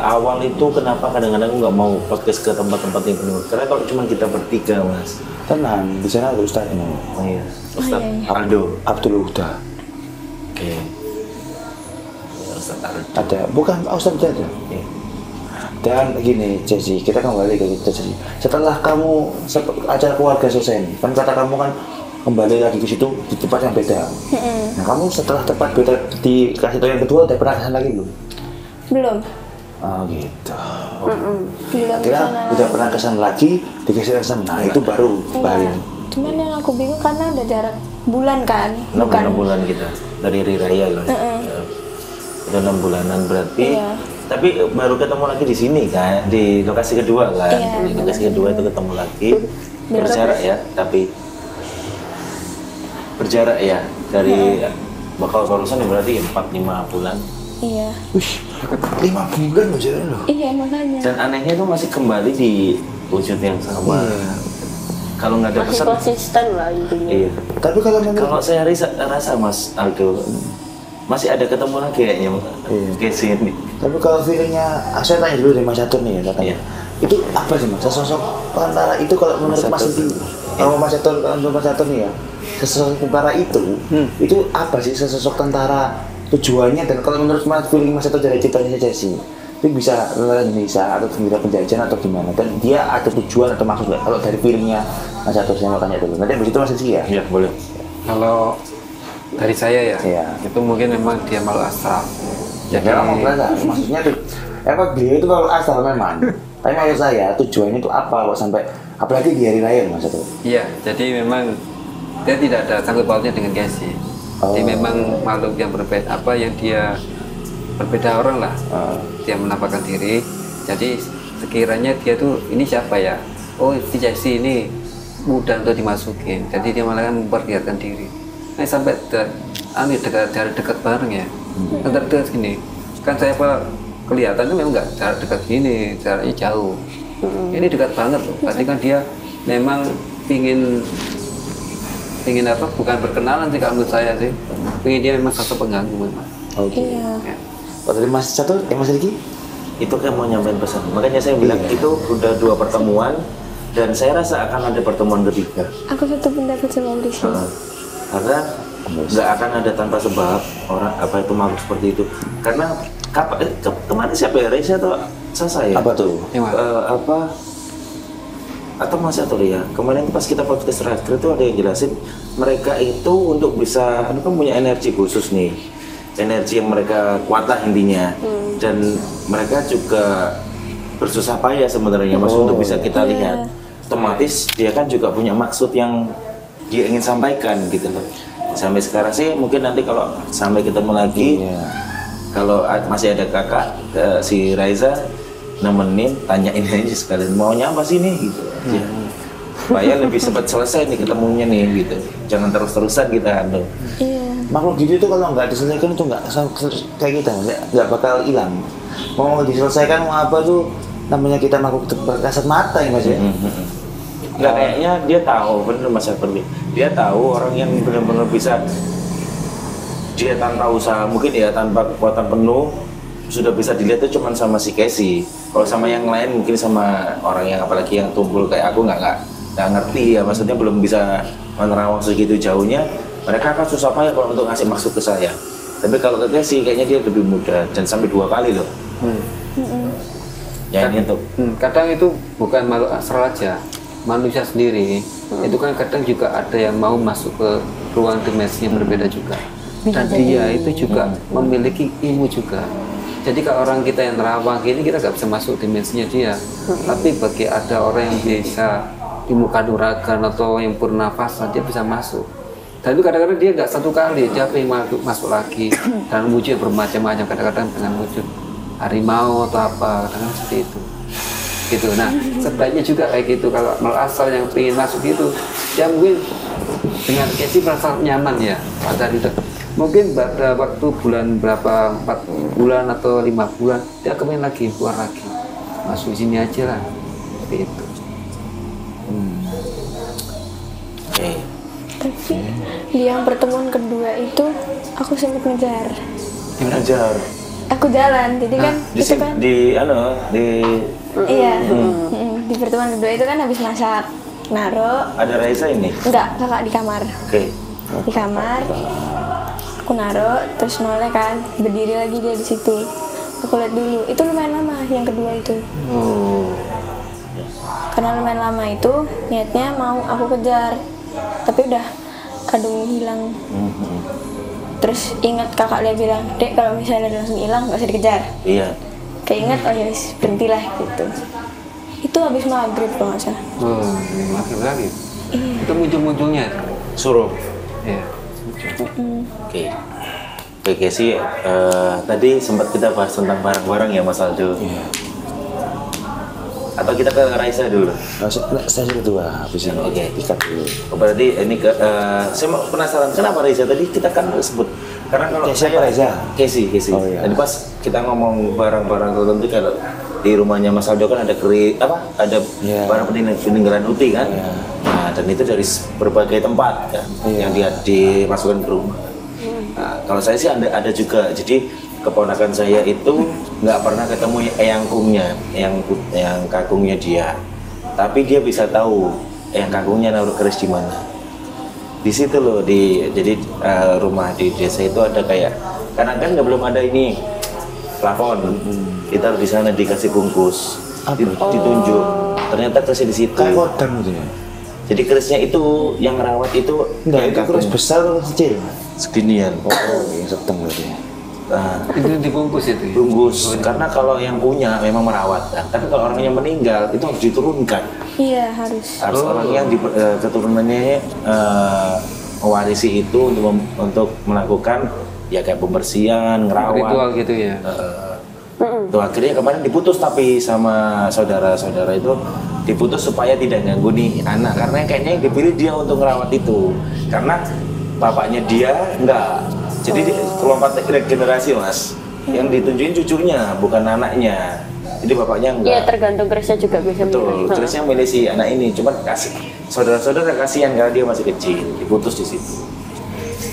awal itu kenapa kadang-kadang nggak mau podcast ke tempat-tempat yang penuh? Karena kalau cuma kita bertiga Mas. Tenang, di sana ada Ustaz ini. Oh iya, Ustaz Aldo. Abdul Huda. Oke. Ya, Ustaz Aldo. Ada, bukan Ustaz Huda ada. Oke. Dan gini, Jesse, kita kembali ke kita Jesse. Setelah kamu acara keluarga selesai nih, kan kata kamu kan kembali lagi ke situ di tempat yang beda. Nah, kamu setelah tempat beda dikasih tahu yang kedua, udah pernah kesana lagi belum? Belum. Oh gitu. Belum Kira kesana udah lagi. pernah kesana lagi, dikasih kesana. Nah, itu baru bahaya. Iya. Cuman yang aku bingung karena udah jarak bulan kan, 6 bulan kita dari Hari Raya loh. Udah 6 bulanan berarti. Iya. Tapi baru ketemu lagi di sini kan, di lokasi kedua kan. Iya. Di lokasi kedua itu ketemu lagi. Berjarak ya, tapi berjarak ya dari bakal barusan berarti 4-5 bulan. Iya. Wih, 5 bulan aja loh. Iya makanya. Dan anehnya itu masih kembali di wujud yang sama. Kalau nggak ada Masih pesan, konsisten lah intinya. iya. Tapi kalau menurut Kalau saya rasa Mas Aldo masih ada ketemu lagi kayaknya kayak sini. Tapi kalau feelingnya, saya tanya dulu dari Mas Catur nih ya katanya. Iya. Itu apa sih Mas? Sosok tentara itu kalau menurut Mas Catur. Siti, kalau Mas Catur, kalau menurut Mas Catur nih ya, sosok tentara itu apa sih sosok tentara tujuannya? Dan kalau menurut Mas feeling Mas Catur dari ceritanya saja sih, itu bisa nelayan Indonesia atau negara penjajahan atau gimana? Dan dia ada tujuan atau maksud nggak? Kalau dari feelingnya Mas Catur saya mau tanya dulu. Nanti habis itu Mas Siti ya. Iya boleh. Kalau dari saya ya, Iya. itu mungkin memang dia malu astral. Ya memang mau berasa, maksudnya tuh, beliau itu kalau asal memang. Tapi maksud saya tujuannya itu apa kok sampai, apalagi di hari raya Mas Catur. Iya, jadi memang dia tidak ada sangkut pautnya dengan Casey. Jadi memang makhluk yang berbeda, apa yang dia berbeda orang lah. Dia menampakkan diri. Jadi sekiranya dia tuh ini siapa ya? Oh, si Casey ini mudah untuk dimasukin. Jadi dia malah memperlihatkan diri. Nah, sampai dekat bareng ya. Kan dekat gini. Kan saya apa kelihatannya memang nggak jarak dekat gini, jaraknya jauh. Ini dekat banget loh. Berarti kan dia memang pingin apa? Bukan berkenalan sih kalau menurut saya sih. Pingin dia memang satu pengganggu memang. Oke. Iya. Ya. Kalau dari Mas Catur, Mas Riki? Itu kan mau nyampein pesan. Makanya saya bilang itu udah 2 pertemuan dan saya rasa akan ada pertemuan ketiga. Aku satu pendapat sama Rizky. Karena nggak akan ada tanpa sebab orang apa itu makhluk seperti itu. Karena kemarin siapa ya, Reza atau Sasa ya? Apa tuh? Yang mana? Apa atau Mas Atul ya? Kemarin pas kita podcast terakhir itu ada yang jelasin mereka itu untuk bisa kan punya energi khusus nih. Energi yang mereka kuat lah intinya. Dan mereka juga bersusah payah sebenarnya Mas untuk bisa kita lihat. Otomatis dia kan juga punya maksud yang dia ingin sampaikan gitu loh. Sampai sekarang sih mungkin nanti kalau sampai ketemu lagi kalau masih ada kakak si Raiza nemenin tanyain aja sekalian maunya apa sih nih gitu aja. Supaya lebih cepat selesai nih ketemunya nih gitu. Jangan terus-terusan kita aduh. Iya. Makhluk gitu itu kalau nggak diselesaikan itu nggak kayak kita nggak bakal hilang. Mau diselesaikan mau apa tuh namanya kita makhluk berkasat mata ya Mas ya. Nggak kayaknya dia tahu bener Mas Perwi. Dia tahu orang yang benar-benar bisa dia tanpa usaha mungkin ya tanpa kekuatan penuh sudah bisa dilihat itu cuma sama si Casey. Kalau sama yang lain mungkin sama orang yang apalagi yang tumpul kayak aku nggak ngerti ya maksudnya belum bisa menerawang segitu jauhnya. Mereka akan susah payah kalau untuk ngasih maksud ke saya. Tapi kalau ke Casey kayaknya dia lebih mudah dan sampai 2 kali loh. Ya ini untuk Kadang itu bukan makhluk astral aja, manusia sendiri itu kan kadang juga ada yang mau masuk ke ruang dimensi yang berbeda juga. Dan dia itu juga memiliki ilmu juga. Jadi kalau orang kita yang terawang gini kita nggak bisa masuk dimensinya dia. Tapi bagi ada orang yang bisa di muka nuragan atau yang purnafasa dia bisa masuk. Dan itu kadang-kadang dia nggak satu kali, dia pengen masuk lagi dan wujud bermacam-macam, kadang-kadang dengan wujud harimau atau apa, kadang-kadang seperti itu. Gitu. Nah, sebaiknya juga kayak gitu. Kalau asal yang pengen masuk gitu, dia mungkin dengan Casey merasa nyaman ya pada itu. Mungkin pada waktu bulan berapa, 4 bulan atau 5 bulan, dia kembali lagi, keluar lagi, masuk sini aja lah, seperti itu. Oke. Tapi di yang pertemuan kedua itu aku sempat ngejar. Belajar. Aku jalan, jadi kan Di itu kan iya. Di pertemuan kedua itu kan habis masak, naro. ada Raisa ini. Enggak, kakak di kamar. Oke. Di kamar. Aku naro, terus noleh kan, berdiri lagi dia di situ. Aku lihat dulu, itu lumayan lama yang kedua itu. Karena lumayan lama itu, niatnya mau aku kejar, tapi udah kadung hilang. Terus ingat kakak dia bilang, Dek kalau misalnya dia langsung hilang nggak usah dikejar. Iya. Keinget, oh ya wis, berhentilah gitu. Itu habis maghrib kalau nggak salah. Maghrib lagi. Itu muncul-munculnya. Suruh. Iya. Oke. Oke sih. Tadi sempat kita bahas tentang barang-barang ya Mas Aldo. Iya. Atau kita ke Raisa dulu. Saya kedua habis ini. Oke. Ikat dulu. Berarti ini saya mau penasaran kenapa Raisa tadi kita kan sebut karena kalau Casey apa Raisa? Casey. Oh, iya. Tadi pas kita ngomong barang-barang tertentu kalau di rumahnya Mas Aldo kan ada ada Iya. barang peninggalan Uti kan. Iya. Nah, dan itu dari berbagai tempat kan Iya. yang dia dimasukkan ke rumah. Nah, kalau saya sih ada juga. Jadi keponakan saya itu nggak pernah ketemu yang kagungnya dia, tapi dia bisa tahu yang kagungnya naruh keris di mana. Di situ loh jadi rumah di desa itu ada kayak karena kan belum ada ini plafon, kita di sana dikasih bungkus, ditunjuk, ternyata kerisnya di situ. Kayak kodam gitu ya. Jadi kerisnya itu yang rawat itu Enggak, kayak itu keris kagum. besar atau kecil? Seginian. Oh, yang sedang berarti. Nah, Itu dibungkus itu. bungkus karena kalau yang punya memang merawat kan. Tapi kalau orang yang meninggal itu harus diturunkan. Iya harus. Harus orang yang keturunannya mewarisi itu untuk melakukan ya kayak pembersihan, ngerawat. Ritual gitu ya. Tuh akhirnya kemarin diputus tapi sama saudara-saudara itu diputus supaya tidak ganggu nih anak karena kayaknya yang dipilih dia untuk ngerawat itu karena bapaknya dia enggak. Jadi kelompoknya generasi Mas. Yang ditunjukin cucunya bukan anaknya. Jadi bapaknya enggak. Iya, tergantung kerisnya juga bisa Betul, milih. terusnya milih si anak ini, cuman kasih saudara-saudara kasihan karena dia masih kecil, diputus di situ.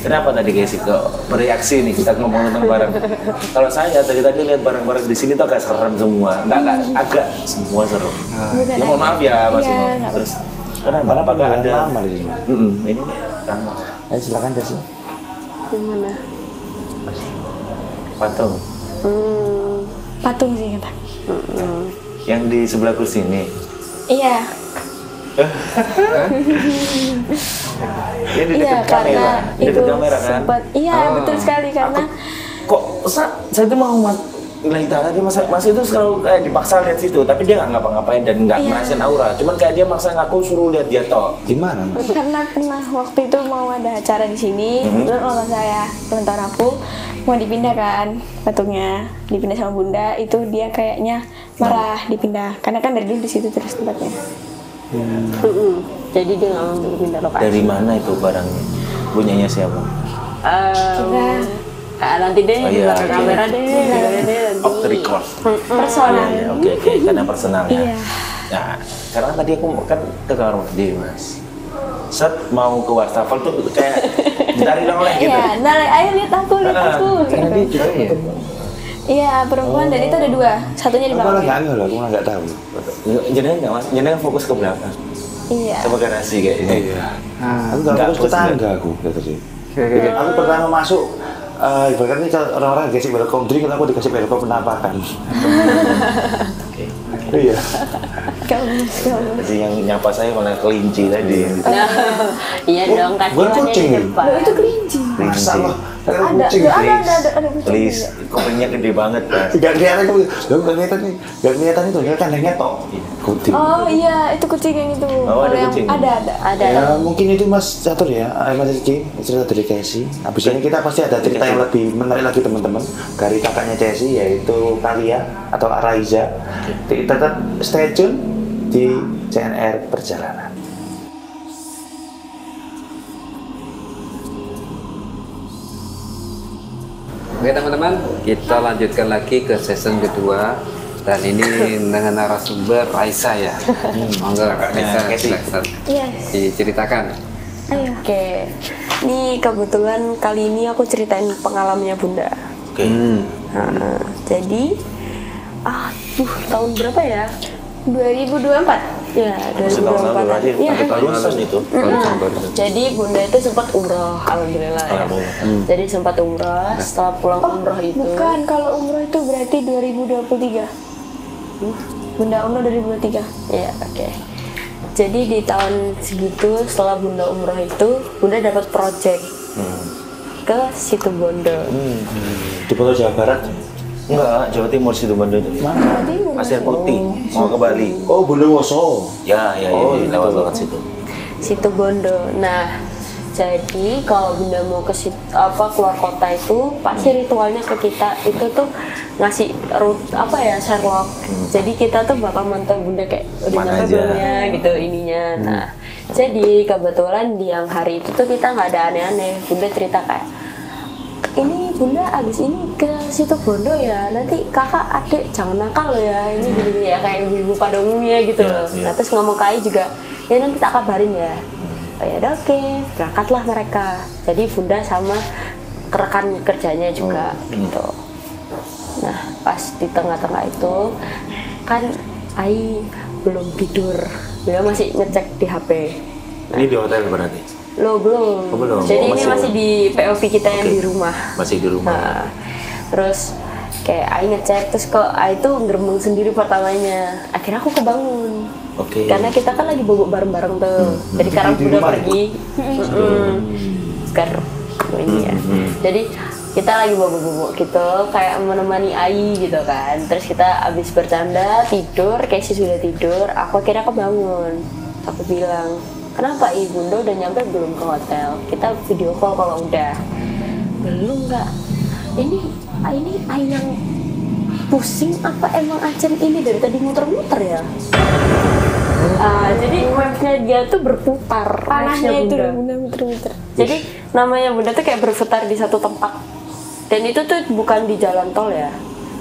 Kenapa tadi guys kok bereaksi nih kita ngomong tentang barang? Kalau saya tadi lihat barang-barang di sini tuh agak serem semua, enggak agak semua serem. Ya mohon maaf ya Mas. Iya, nggak Terus kenapa nggak ada? lama di sini. Ini lama. Ayo silakan Casey. Yang mana? Patung Patung sih kata. yang di sebelah kursi ini. Iya. Ya di Iya dekat kamera, karena di itu dekat kamera kan. sempat. Iya betul sekali karena Kok saya tuh mau lillahi ta'ala dia mas itu selalu kayak dipaksa lihat situ tapi dia nggak ngapa-ngapain dan nggak Iya. ngerasain aura cuman kayak dia maksa ngaku suruh lihat dia toh. Di mana, Mas? karena pernah waktu itu mau ada acara di sini, terus mama saya teman aku mau dipindah kan patungnya, dipindah sama bunda itu dia kayaknya marah dipindah karena kan dari dulu di situ terus tempatnya. Jadi dia nggak mau pindah lokasi. Dari mana itu barangnya? Punyanya siapa? Nanti deh Oh, di iya, belakang oke. kamera deh, nanti. Off the record. Personal. Ya, oke karena personal ya. Iya. Nah sekarang tadi aku kan ke kamar mandi mas. Set mau ke wastafel tuh kayak dari oleh gitu. Iya, nah ayo lihat aku. Karena dia juga ya. Iya perempuan dan itu ada dua, satunya di Aku malah belakang. nggak loh, aku malah nggak tahu. Jadi enggak mas, jadi kan fokus ke belakang. Iya. Sama garasi kayak ini. Iya. Ah, Aku nggak Nggak fokus ke fokus, tangga aku tadi. Oke. Aku pertama masuk, ibaratnya kalau orang-orang dikasih welcome drink, aku dikasih welcome penampakan. Oke. Iya. Kamu. Jadi yang nyapa saya malah kelinci tadi. Iya dong, kasih Bukan aja di kucing. depan. Loh, itu kelinci. Masa sih. loh, ada Ada, kucing. ada kucing. Please, kupingnya gede banget mas. Gak kelihatan, gak kelihatan itu, dia kandangnya tok. Kucing. Oh iya, itu kucing yang itu. Oh, ada Kalau yang kucing. ada. Ya mungkin itu Mas Catur ya, Mas Rizky, cerita dari Casey. Habis ini kita pasti ada cerita yang lebih menarik lagi teman-teman dari kakaknya Casey, yaitu Kalia atau Raiza. Tetap stay tune di CNR Perjalanan. Oke teman-teman, kita lanjutkan lagi ke season kedua dan ini dengan narasumber Raisa ya. Monggo Raisa, silakan Yes. diceritakan. Ayo. Oke, ini kebetulan kali ini aku ceritain pengalamannya Bunda. Oke. Nah, jadi, tahun berapa ya? 2024. Ya, Masih tahun lalu 2024. berarti Iya. ada barusan itu. Jadi Bunda itu sempat umroh, alhamdulillah ya. Alhamdulillah. Jadi sempat umroh, setelah pulang umroh itu. Bukan, kalau umroh itu berarti 2023. Bunda umroh 2023. Iya, oke. Jadi di tahun segitu setelah Bunda umroh itu, Bunda dapat project ke situ Bondo. Di Pulau Jawa Barat. Enggak, Jawa Timur situ Bondo itu. Mana? Pasir Putih, mau ke Bali. Oh, Bondowoso. Ya, lewat situ. Situ Bondo. Nah, jadi kalau Bunda mau ke keluar kota itu pasti ritualnya ke kita itu tuh ngasih Sherlock. Jadi kita tuh bakal mantau Bunda kayak udah Mana nyampe aja. belum ya gitu ininya. Nah, jadi kebetulan di yang hari itu tuh kita nggak ada aneh-aneh. Bunda cerita kayak ini Bunda abis ini ke situ Bondo ya, nanti kakak adik jangan nakal loh ya, ini gini ya kayak ibu-ibu pada umumnya gitu Iya, loh. iya. Nah terus ngomong ke Ai juga, ya nanti tak kabarin ya. Oh ya udah oke, berangkatlah mereka. Jadi Bunda sama rekan kerjanya juga gitu. Nah pas di tengah-tengah itu kan Ai belum tidur, dia masih ngecek di HP. Ini di hotel berarti. Lo belum. Oh, belum. Jadi Oh, ini masih masih di POV kita yang Oke. di rumah. Masih di rumah. Nah, terus kayak Ai ngecek, terus kok Ai tuh ngeremeng sendiri pertamanya. Akhirnya aku kebangun. Oke. Karena kita kan lagi bobok bareng-bareng tuh. Jadi karena Di udah rumah pergi. Sekarang ini ya. Jadi kita lagi bobok-bobok gitu, kayak menemani Ai gitu kan. Terus kita abis bercanda, tidur, Casey sudah tidur. Aku akhirnya kebangun. Aku bilang, kenapa Bunda udah nyampe belum ke hotel? Kita video call kalau udah. Belum nggak? Ini Ai yang pusing apa emang Acen ini dari tadi muter-muter ya? Jadi webnya dia tuh berputar. Panahnya itu Bunda. Bunda muter-muter. Jadi namanya Bunda tuh kayak berputar di satu tempat. Dan itu tuh bukan di jalan tol ya.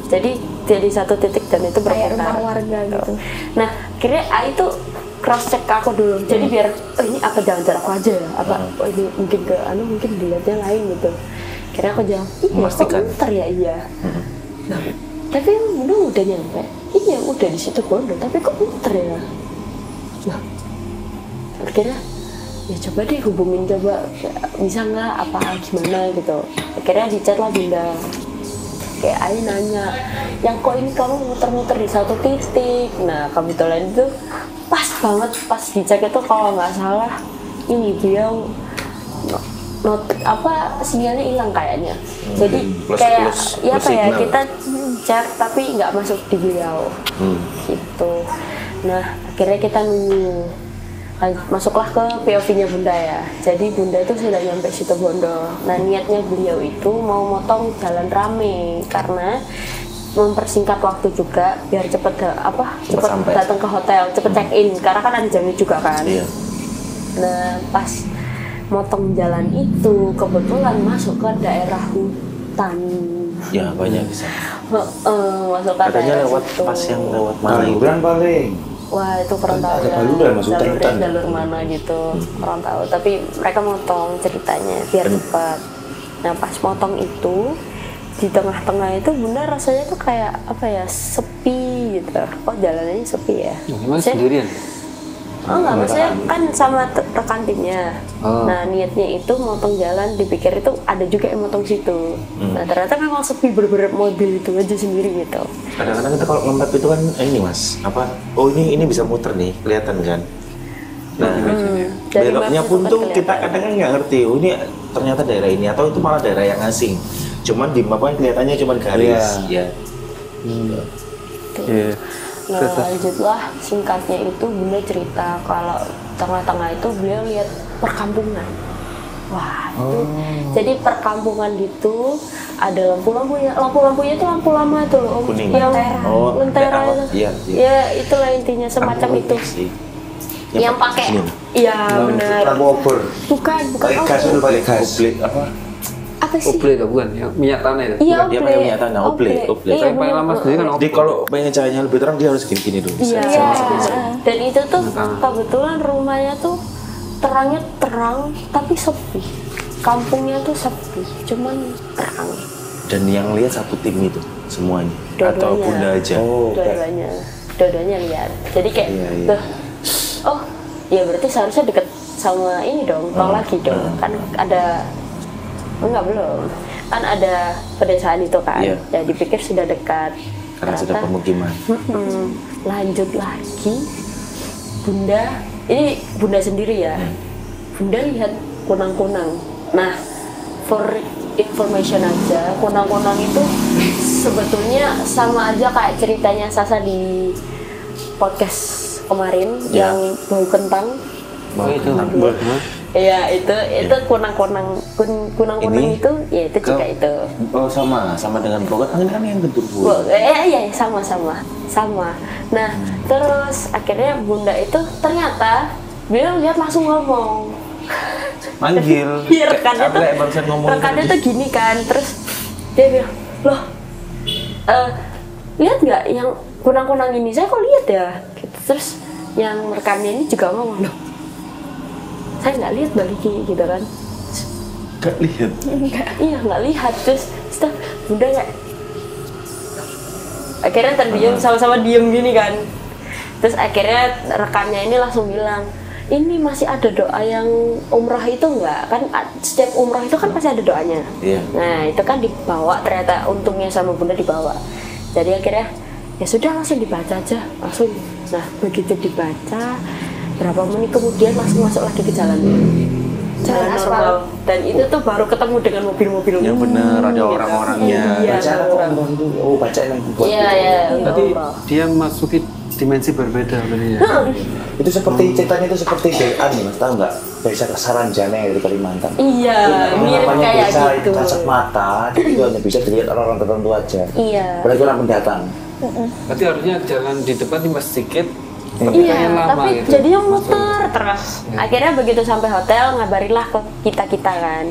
Jadi di satu titik dan itu Kayak berputar. rumah warga gitu. Nah, kira Ai tuh cross check ke aku dulu. Jadi biar ini apa jangan-jangan aku aja ya? Apa ini mungkin ke mungkin dilihatnya lain gitu. Kira aku jawab, iya kok Memastikan. muter ya iya. Nah, tapi emang Bunda udah nyampe. Iya udah di situ Bondo, tapi kok muter ya? Nah, akhirnya ya coba deh hubungin coba bisa nggak apa gimana gitu. Akhirnya di chat lah Bunda. Kayak Ai nanya, yang kok ini kamu muter-muter di satu titik. Nah kebetulan itu pas banget pas dicek itu kalau nggak salah ini dia sinyalnya hilang kayaknya. Jadi Plus- kayak plus ya apa ya signal. kita chat tapi nggak masuk di beliau gitu. Nah akhirnya kita nunggu. Masuklah ke POV-nya Bunda ya. Jadi Bunda itu sudah nyampe situ Bondo. Nah niatnya beliau itu mau motong jalan rame karena mempersingkat waktu juga biar cepet sampai. datang ke hotel, cepet check in karena kan ada jamnya juga kan. Iya. Nah pas motong jalan itu kebetulan masuk ke daerah hutan. Ya banyak bisa. Masuk ke Katanya daerah lewat situ. pas yang lewat mana itu. Baluran paling. Wah itu kurang tahu Ada ya. baluran masuk Jalur- hutan. jalur mana gitu kurang tahu. Tapi mereka motong ceritanya biar cepat. Nah pas motong itu di tengah-tengah itu Bunda rasanya tuh kayak apa ya sepi gitu. Kok jalanannya sepi ya? Gimana Maksudnya- sendirian? Oh enggak, maksudnya kan sama rekan timnya. Oh. Nah niatnya itu motong jalan, dipikir itu ada juga yang motong situ. Nah ternyata memang sepi bener-bener mobil itu aja sendiri gitu. Kadang-kadang kita kalau nge-map itu kan ini mas, apa? Oh ini bisa muter nih, kelihatan kan? Nah, Dari beloknya map pun itu tuh kan kita kelihatan. kadang kan nggak ngerti, oh ini ternyata daerah ini atau itu malah daerah yang asing. Cuman di map kan kelihatannya cuman garis. Ya. Iya. Nah lanjutlah, singkatnya itu Bunda cerita kalau tengah-tengah itu beliau lihat perkampungan. Wah itu, jadi perkampungan gitu ada lampu-lampunya, lampu-lampunya itu lampu lama tuh loh, Om. Kuning. Yang lentera oh, itu. iya, iya. Ya itulah intinya semacam itu. Sih. Yang pakai, ini. iya benar. Lampu obor. Bukan Pakai gas dulu, pakai gas. Oble apa? Apa sih? Oble itu bukan, ya, minyak tanah itu. Iya, Dia pakai minyak tanah, oble. Iya, Saya paling bener. lama sendiri kan Jadi kalau pengen cahayanya lebih terang dia harus gini-gini dulu. Iya. Dan itu tuh kebetulan rumahnya tuh terangnya terang tapi sepi. Kampungnya tuh sepi, cuman terang. Dan yang lihat satu tim itu semuanya Dua-duanya. atau Bunda aja. Oh, Dua-duanya lihat. Jadi kayak, Iya, iya. tuh, oh, ya berarti seharusnya deket sama ini dong, tol lagi dong. Kan ada, enggak belum. Kan ada pedesaan itu kan. Iya. Ya dipikir sudah dekat. Karena sudah Ternyata, pemukiman. lanjut lagi, Bunda, ini Bunda sendiri ya. Bunda lihat kunang-kunang. Nah, for information aja, kunang-kunang itu sebetulnya sama aja kayak ceritanya Sasa di podcast kemarin Ya. yang bau kentang. Oh itu. Iya itu kunang-kunang Ini? itu ya itu juga itu. Oh sama dengan bau kentang ini kan yang genderuwo. Iya sama. Nah terus akhirnya Bunda itu ternyata beliau lihat langsung ngomong. Manggil. Iya rekannya Apa tuh, kayak barusan ngomong rekannya tadi? tuh gini kan, terus dia bilang, loh, lihat nggak yang kunang-kunang ini? Saya kok lihat ya. Gitu. Terus yang rekannya ini juga ngomong, loh, saya nggak lihat balikin gitu kan. Gak lihat. Iya nggak lihat. Terus setelah Bunda kayak akhirnya terdiam, sama-sama diem gini kan. Terus akhirnya rekannya ini langsung bilang, ini masih ada doa yang umrah itu enggak? Kan setiap umrah itu kan pasti ada doanya. Iya. Nah itu kan dibawa, ternyata untungnya sama Bunda dibawa. Jadi akhirnya ya sudah langsung dibaca aja, langsung. Nah begitu dibaca, berapa menit kemudian langsung masuk lagi ke jalan normal. Dan itu tuh baru ketemu dengan mobil-mobil. Yang bener ada orang-orangnya. Iya. Bacaan apa umroh itu? Oh, bacaan yang buat Iya itu. ya. Berarti dia masuki dimensi berbeda berarti ya. Itu seperti ceritanya itu seperti Bean nih Mas, tahu nggak? Desa Saranjana yang dari Kalimantan. Iya, Itu mirip namanya kayak desa gitu. kasat mata, itu hanya bisa dilihat orang-orang tertentu aja. Iya. Apalagi orang pendatang. Berarti harusnya jalan di depan cuma sedikit. Tapi Iya, kayaknya lama tapi gitu. jadinya muter terus. Akhirnya begitu sampai hotel ngabarilah ke kita kan.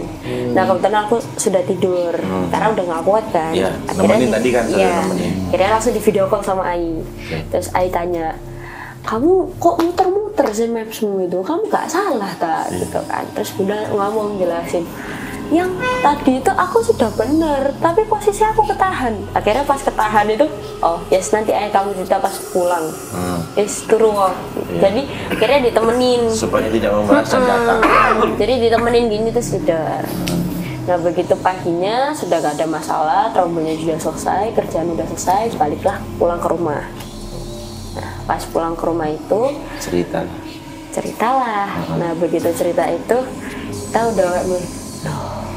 Nah kebetulan aku sudah tidur, karena udah nggak kuat kan. Iya, nemenin tadi kan, sudah iya, nemenin. akhirnya langsung di video call sama Ai. Terus Ai tanya, kamu kok muter-muter sih mapsmu itu? Kamu nggak salah tak? Gitu kan. Terus Bunda ngomong jelasin. Yang tadi itu aku sudah bener, tapi posisi aku ketahan. Akhirnya pas ketahan itu, oh yes nanti ayah kamu cerita pas pulang. Yes turun. Jadi akhirnya ditemenin. Supaya tidak membahas datang. Jadi ditemenin gini terus tidur. Nah begitu paginya sudah gak ada masalah, trouble-nya sudah selesai, kerjaan udah selesai, baliklah pulang ke rumah. Nah pas pulang ke rumah itu ceritalah. Nah begitu cerita itu kita udah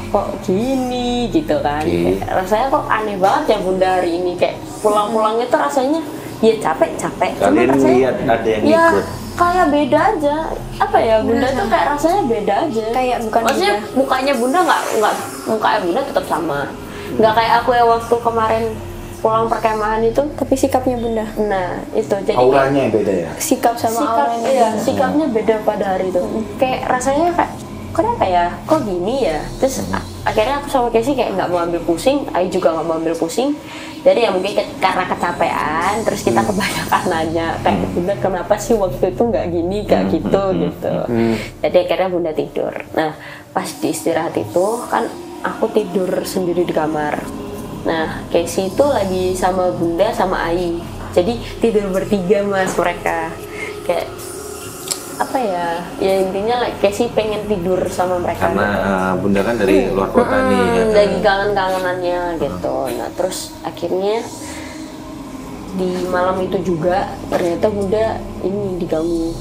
kok gini gitu kan. Kayak, rasanya kok aneh banget ya Bunda hari ini, kayak pulang-pulangnya tuh rasanya ya capek Kalian rasanya lihat ada yang ya ikut. kayak beda aja, apa ya Bunda tuh kayak rasanya beda aja, Kayak bukan maksudnya Bunda. mukanya Bunda nggak mukanya Bunda tetap sama, nggak kayak aku ya waktu kemarin pulang perkemahan itu. Tapi sikapnya Bunda, Nah itu jadi Auranya yang beda ya. sikap sama auranya. iya, sikapnya beda pada hari itu. Kayak rasanya kayak kenapa ya, kok gini ya. Terus akhirnya aku sama Casey kayak nggak mau ambil pusing, Ai juga nggak mau ambil pusing. Jadi ya mungkin karena kecapean, terus kita kebanyakan nanya kayak Bunda kenapa sih waktu itu nggak gini, nggak gitu gitu. Jadi akhirnya Bunda tidur. Nah pas di istirahat itu kan aku tidur sendiri di kamar. Nah Casey itu lagi sama Bunda sama Ai. Jadi tidur bertiga mas mereka. Kayak apa ya intinya Casey pengen tidur sama mereka Karena Bunda kan dari luar kota nih. Ya kan? lagi kangen-kangenannya gitu. Nah terus akhirnya di malam itu juga ternyata Bunda ini diganggu.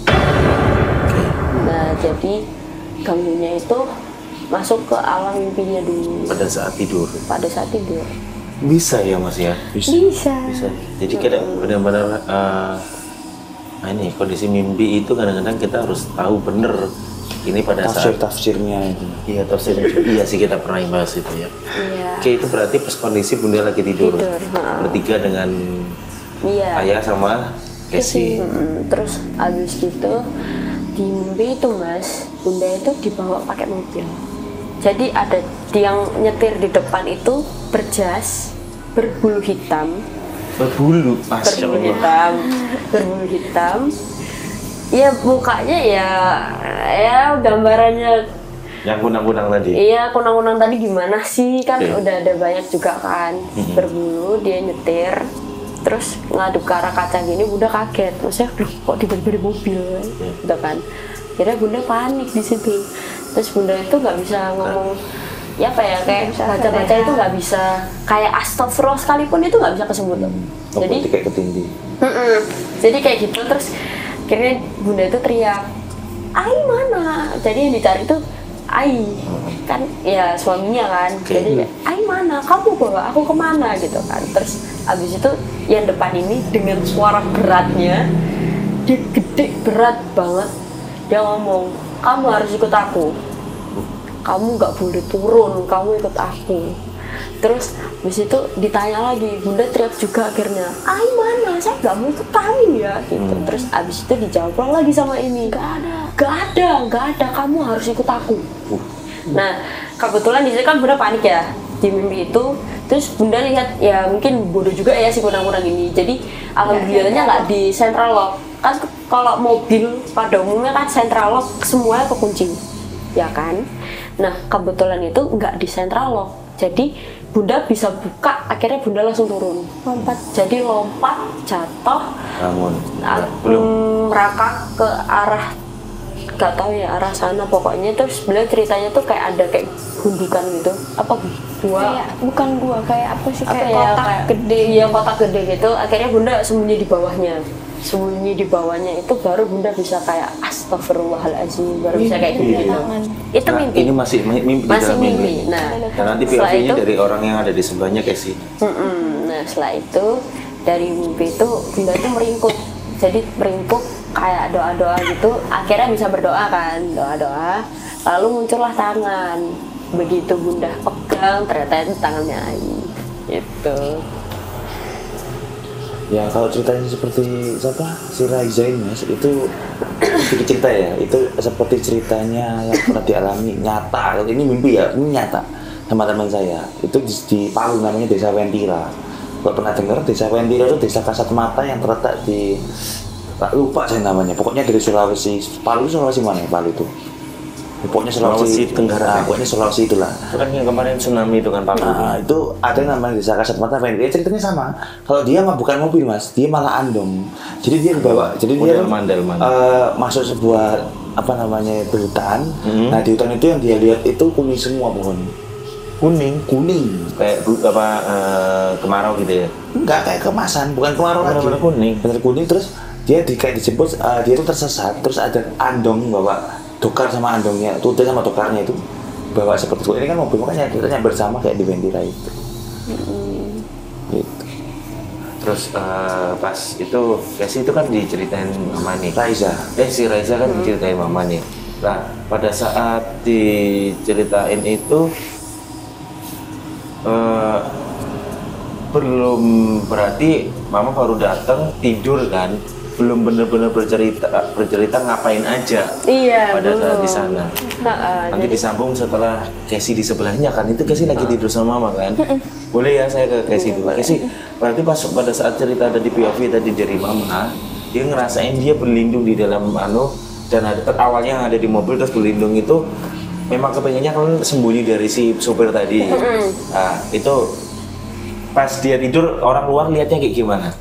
Nah jadi ganggunya itu masuk ke alam mimpinya dulu pada saat tidur. Bisa Ya Mas ya. Bisa. Jadi kita benar-benar ini kondisi mimpi itu kadang-kadang kita harus tahu bener ini pada saat tafsirnya itu. Iya tafsirnya. Iya sih kita pernah bahas itu ya. Iya. Oke, itu berarti pas kondisi Bunda lagi tidur. Bertiga dengan ayah sama Casey. Terus abis gitu di mimpi itu Mas, Bunda itu dibawa pakai mobil. Jadi ada yang nyetir di depan itu berjas berbulu hitam. Berbulu hitam. Ya mukanya ya gambarannya yang kunang-kunang tadi. Iya, kunang-kunang tadi gimana sih kan udah ada banyak juga kan. Berbulu, dia nyetir. Terus ngaduk ke arah kaca gini, Bunda kaget. Maksudnya, kok tiba-tiba di mobil gitu kan. Akhirnya Bunda panik di situ. Terus Bunda itu nggak bisa ngomong ya apa ya, kayak baca-baca itu nggak bisa, kayak astagfirullah sekalipun itu nggak bisa kesebut. Jadi kayak ketindih. Jadi kayak gitu. Terus akhirnya Bunda itu teriak, Ai mana? Jadi yang dicari itu Ai, kan ya suaminya kan. Jadi Ai mana? Kamu bawa aku kemana gitu kan. Terus abis itu yang depan ini dengan suara beratnya, dia gede berat banget, dia ngomong, kamu harus ikut aku, kamu nggak boleh turun, kamu ikut aku. Terus habis itu ditanya lagi, Bunda teriak juga akhirnya, Ai mana? Saya nggak mau ikut kamu ya gitu. Terus abis itu dijawab lagi sama ini, nggak ada, kamu harus ikut aku. Nah kebetulan di situ kan Bunda panik ya di mimpi itu. Terus Bunda lihat ya mungkin bodoh juga ya si kunang-kunang ini. Jadi alhamdulillahnya nggak di central lock. Kan kalau mobil pada umumnya kan central lock semuanya kekunci, ya kan. Nah kebetulan itu nggak di central lock. Jadi Bunda bisa buka, akhirnya Bunda langsung turun. Jadi lompat, jatuh, bangun. merangkak ke arah, gak tahu ya arah sana pokoknya. Terus beliau ceritanya tuh kayak ada kayak gundukan gitu, apa gua? Bukan gua, kayak apa sih, kayak ya, kotak kayak, gede. Iya kotak gede gitu. Akhirnya Bunda sembunyi di bawahnya. Sembunyi di bawahnya itu baru Bunda bisa kayak astagfirullahaladzim, baru bisa kayak gitu. Itu Nah, mimpi. ini masih mimpi. Masih mimpi. Nah, dan nanti POV-nya dari orang yang ada di sebelahnya Casey. Nah setelah itu dari mimpi itu Bunda itu meringkuk. Jadi meringkuk kayak doa-doa gitu. Akhirnya bisa berdoa kan, doa-doa. Lalu muncullah tangan. Begitu Bunda pegang, ternyata itu tangannya Ai. Gitu. Ya kalau ceritanya seperti siapa si Raiza ini Mas, itu sedikit cerita ya, itu seperti ceritanya yang pernah dialami nyata. Ini mimpi ya, ini nyata sama teman saya. Itu di Palu, namanya Desa Wentira. Kalau pernah dengar, Desa Wentira itu desa kasat mata yang terletak di, lupa saya namanya, pokoknya dari Sulawesi. Palu itu Sulawesi mana ya Palu itu? Pokoknya Sulawesi Tenggara, pokoknya Sulawesi itulah. Itu kan yang kemarin tsunami itu kan Palu. Nah, itu ada yang namanya desa kasat mata Wentira. Ceritanya sama. Kalau dia mah bukan mobil Mas, dia malah andong. Jadi dia dibawa, jadi dia masuk sebuah apa namanya itu hutan. Nah di hutan itu yang dia lihat itu kuning semua pohon. Kuning Kayak kemarau gitu ya? Enggak, kayak kemasan, bukan kemarau lagi. Benar-benar kuning. Benar kuning. Terus dia kayak dijemput, dia itu tersesat. Terus ada andong bawa dokar sama andongnya, Tuti sama dokarnya itu bawa seperti itu. Ini kan mobil, makanya ceritanya bersama kayak di Wentira itu. Gitu. Terus pas itu Casey itu kan diceritain mama nih. Si Raiza kan diceritain mama nih. Nah pada saat diceritain itu belum, berarti mama baru datang tidur kan, belum benar-benar bercerita ngapain aja pada saat di sana. Nanti disambung setelah Casey di sebelahnya kan, itu Casey lagi tidur sama mama kan. Boleh ya saya ke Casey dulu. Casey, berarti pada saat cerita ada di POV tadi dari mama, dia ngerasain dia berlindung di dalam dan awalnya yang ada di mobil terus berlindung itu memang kepengennya kan sembunyi dari si sopir tadi. Nah itu pas dia tidur orang luar lihatnya kayak gimana?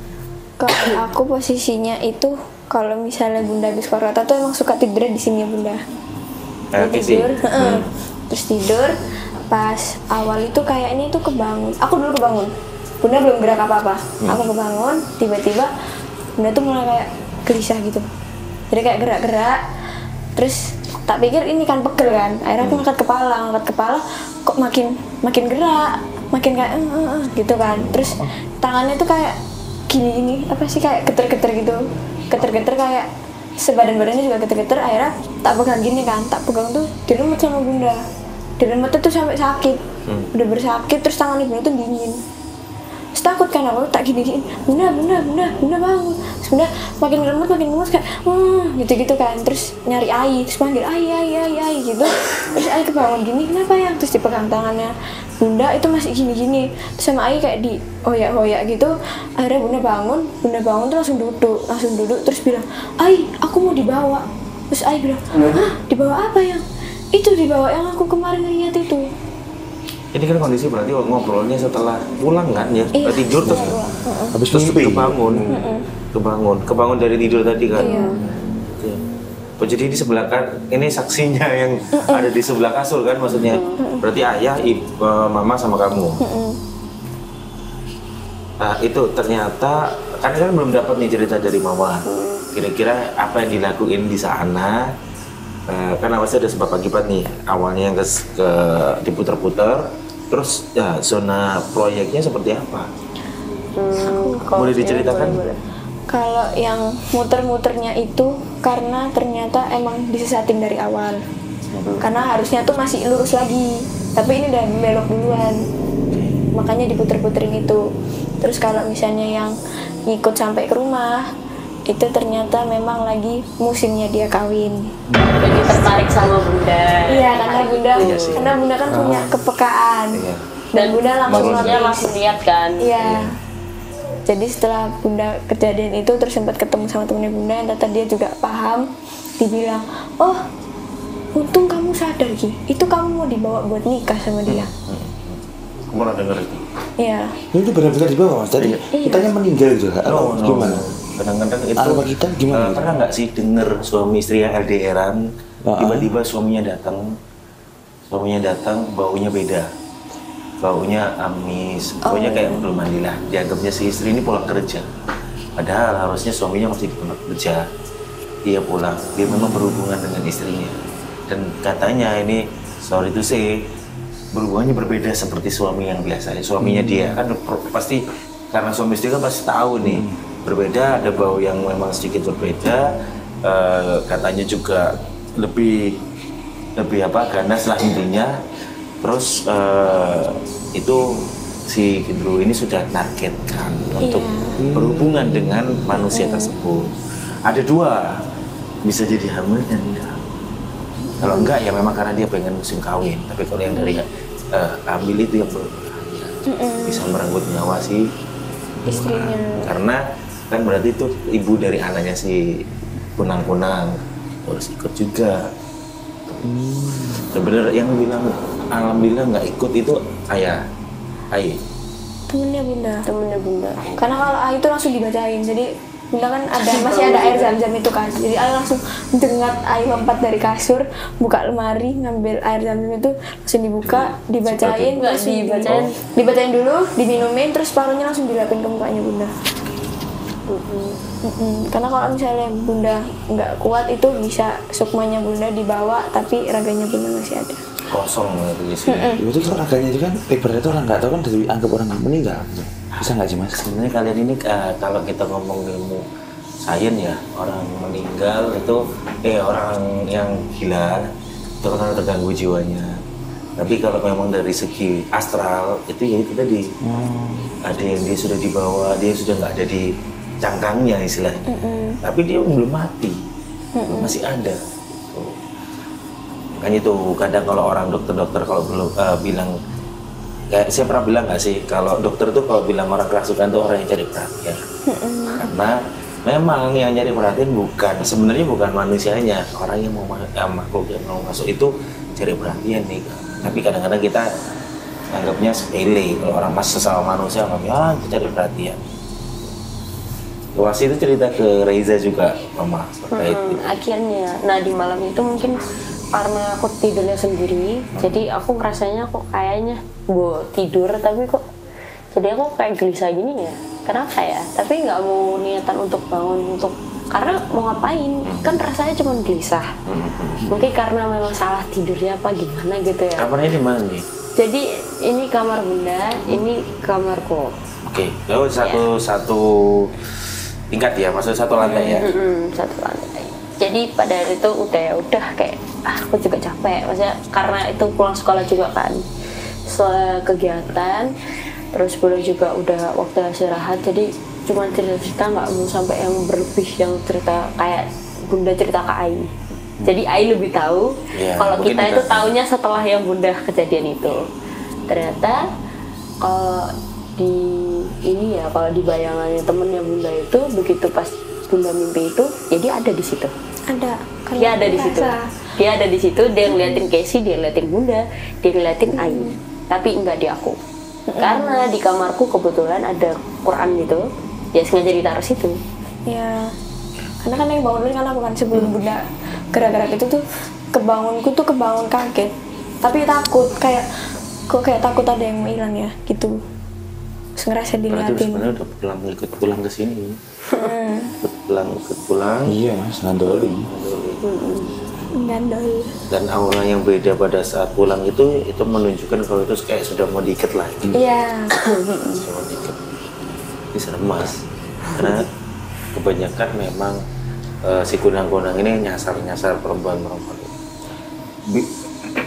Kalau aku posisinya itu, kalau misalnya Bunda habis keluar kota tuh emang suka tidurnya di sini ya Bunda. Tidur, terus tidur. Pas awal itu kayaknya itu kebangun. Aku dulu kebangun. Bunda belum gerak apa-apa. Aku kebangun, tiba-tiba Bunda tuh mulai kayak gelisah gitu. Jadi kayak gerak-gerak. Terus tak pikir ini kan pegel kan, akhirnya aku ngangkat kepala kok makin gerak, makin kayak gitu kan. Terus tangannya tuh kayak gini apa sih, kayak geter-geter gitu, geter-geter kayak sebadan-badannya juga geter-geter. Akhirnya tak pegang gini kan, tak pegang tuh diremet sama bunda, diremet tuh sampai sakit, udah bersakit. Terus tangan ibu tuh dingin. Terus takut kan aku, tak gini-gini, bunda bangun. Terus bunda makin gemes kayak gitu-gitu kan. Terus nyari Ai, terus panggil Ai gitu. Terus Ai kebangun gini, kenapa ya? Terus dipegang tangannya bunda itu masih gini-gini. Terus sama Ai kayak di hoyak gitu. Akhirnya bunda bangun terus langsung duduk terus bilang, Ai aku mau dibawa. Terus Ai bilang, hah dibawa apa yang? Itu dibawa yang aku kemarin lihat itu. Ini kan kondisi berarti ngobrolnya setelah pulang kan ya? Iya, Tidur terus Habis terus mimpi. kebangun dari tidur tadi kan. Iya. Oke. Oh, jadi di sebelah kan ini saksinya yang ada di sebelah kasur kan maksudnya. Berarti ayah, mama sama kamu. Nah, itu ternyata kan belum dapat nih cerita dari mama. Kira-kira apa yang dilakuin di sana? Kan awalnya ada sebab akibat nih. Awalnya yang ke diputer-puter, terus ya zona proyeknya seperti apa? Boleh diceritakan? Kalau yang muter-muternya itu karena ternyata emang disesatin dari awal. Karena harusnya tuh masih lurus lagi, tapi ini udah belok duluan. Makanya diputer-puterin itu. Terus kalau misalnya yang ngikut sampai ke rumah, itu ternyata memang lagi musimnya dia kawin. Jadi tertarik sama bunda. Iya, karena sih. bunda kan punya kepekaan. Iya. Dan bunda langsung Maksudnya langsung lihat kan. Iya. Jadi setelah bunda kejadian itu terus sempat ketemu sama temennya bunda yang ternyata dia juga paham. Dibilang, oh untung kamu sadar Ki, itu kamu mau dibawa buat nikah sama dia. Kamu pernah dengar itu? Iya. Itu benar-benar dibawa mas tadi. Kitanya meninggal gitu atau gimana? Kadang-kadang itu Arwah kita gimana? pernah nggak sih denger suami istri yang LDRan tiba-tiba suaminya datang baunya beda, baunya amis, baunya kayak belum mandi lah. Dianggapnya si istri ini pulang kerja, padahal harusnya suaminya masih di tempat kerja. Dia pulang, dia memang berhubungan dengan istrinya, dan katanya ini sorry to say berhubungannya berbeda seperti suami yang biasa. Suaminya dia kan pasti, karena suami istri kan pasti tahu nih berbeda, ada bau yang memang sedikit berbeda. Katanya juga lebih ganas lah intinya. Terus itu si Gendro ini sudah targetkan untuk berhubungan dengan manusia tersebut. Ada dua, bisa jadi hamil dan enggak. Kalau enggak ya memang karena dia pengen musim kawin. Tapi kalau yang dari hamil itu yang berbahaya, bisa merenggut nyawa si Istrinya. Karena kan berarti itu ibu dari anaknya si punang-punang harus ikut juga. Sebenarnya yang bilang alhamdulillah nggak ikut itu ayah, Temennya bunda. Bunda. Karena kalau Ai itu langsung dibacain, jadi bunda kan masih ada air zam-zam itu kan. Jadi Ai langsung dengar Ai lompat dari kasur, buka lemari, ngambil air zam-zam itu, langsung dibuka, dibacain, dibacain dulu, diminumin, terus parunya langsung dilapin ke mukanya bunda. Karena kalau misalnya bunda nggak kuat itu bisa sukmanya bunda dibawa, tapi raganya bunda masih ada. kosong gitu sih. Itu tuh raganya itu kan ibaratnya itu orang nggak tahu kan dari anggap orang meninggal. Bisa nggak sih mas? Sebenarnya kalian ini kalau kita ngomong ilmu sains ya, orang meninggal itu orang yang gila itu kan terganggu jiwanya. Tapi kalau memang dari segi astral itu ya itu tadi ada yang dia sudah dibawa, dia sudah nggak ada di cangkangnya istilahnya, tapi dia belum mati, masih ada. Kan itu kadang kalau orang dokter kalau belum bilang, kayak saya pernah bilang nggak sih kalau dokter tuh kalau bilang orang kerasukan tuh orang yang cari perhatian, karena memang yang nyari perhatian sebenarnya bukan manusianya, orang yang mau makhluk yang mau masuk itu cari perhatian nih. Tapi kadang-kadang kita anggapnya sepele, kalau orang sesama manusia anggapnya cari perhatian. Waktu itu cerita ke Reza juga, mama terkait itu. Akhirnya, nah di malam itu mungkin karena aku tidurnya sendiri, jadi aku ngerasanya kok kayaknya gue tidur tapi kok jadi aku kayak gelisah gini ya. Kenapa ya? Tapi nggak mau niatan untuk bangun untuk karena mau ngapain kan rasanya cuma gelisah. Mungkin karena memang salah tidurnya apa gimana gitu ya. Kamarnya di mana nih? Jadi ini kamar bunda, ini kamarku. Oke, satu tingkat ya, maksudnya satu lantai ya? Satu lantai. Jadi pada hari itu udah kayak aku juga capek, maksudnya karena itu pulang sekolah juga kan, setelah kegiatan, terus bunda juga udah waktu istirahat, jadi cuma cerita nggak mau sampai yang berlebih, yang cerita kayak bunda cerita ke Ai. Jadi Ai lebih tahu, kalau kita itu taunya setelah yang bunda kejadian itu. Ternyata kalau di ini ya, kalau di bayangannya temennya bunda itu, begitu pas bunda mimpi itu, jadi ada di situ. Ada. Dia ada di situ. Dia ada di situ. Dia ngeliatin Casey, dia ngeliatin bunda, dia ngeliatin Ai. Tapi enggak di aku. Karena di kamarku kebetulan ada Quran gitu. Ya sengaja ditaruh situ. Ya. Karena kan yang bangun kan aku kan sebelum bunda gara-gara itu tuh kebangun kaget. Tapi takut kayak takut ada yang hilang ya gitu. Terus ngerasa Berarti diliatin. sebenarnya udah ikut pulang ke sini. ikut pulang. Iya mas, ngandoli. Gandol. Dan aura yang beda pada saat pulang itu menunjukkan kalau itu kayak sudah mau diikat lagi. Iya. Sudah mau diikat. Ini serem mas. Karena kebanyakan memang si kunang-kunang ini nyasar perempuan-perempuan.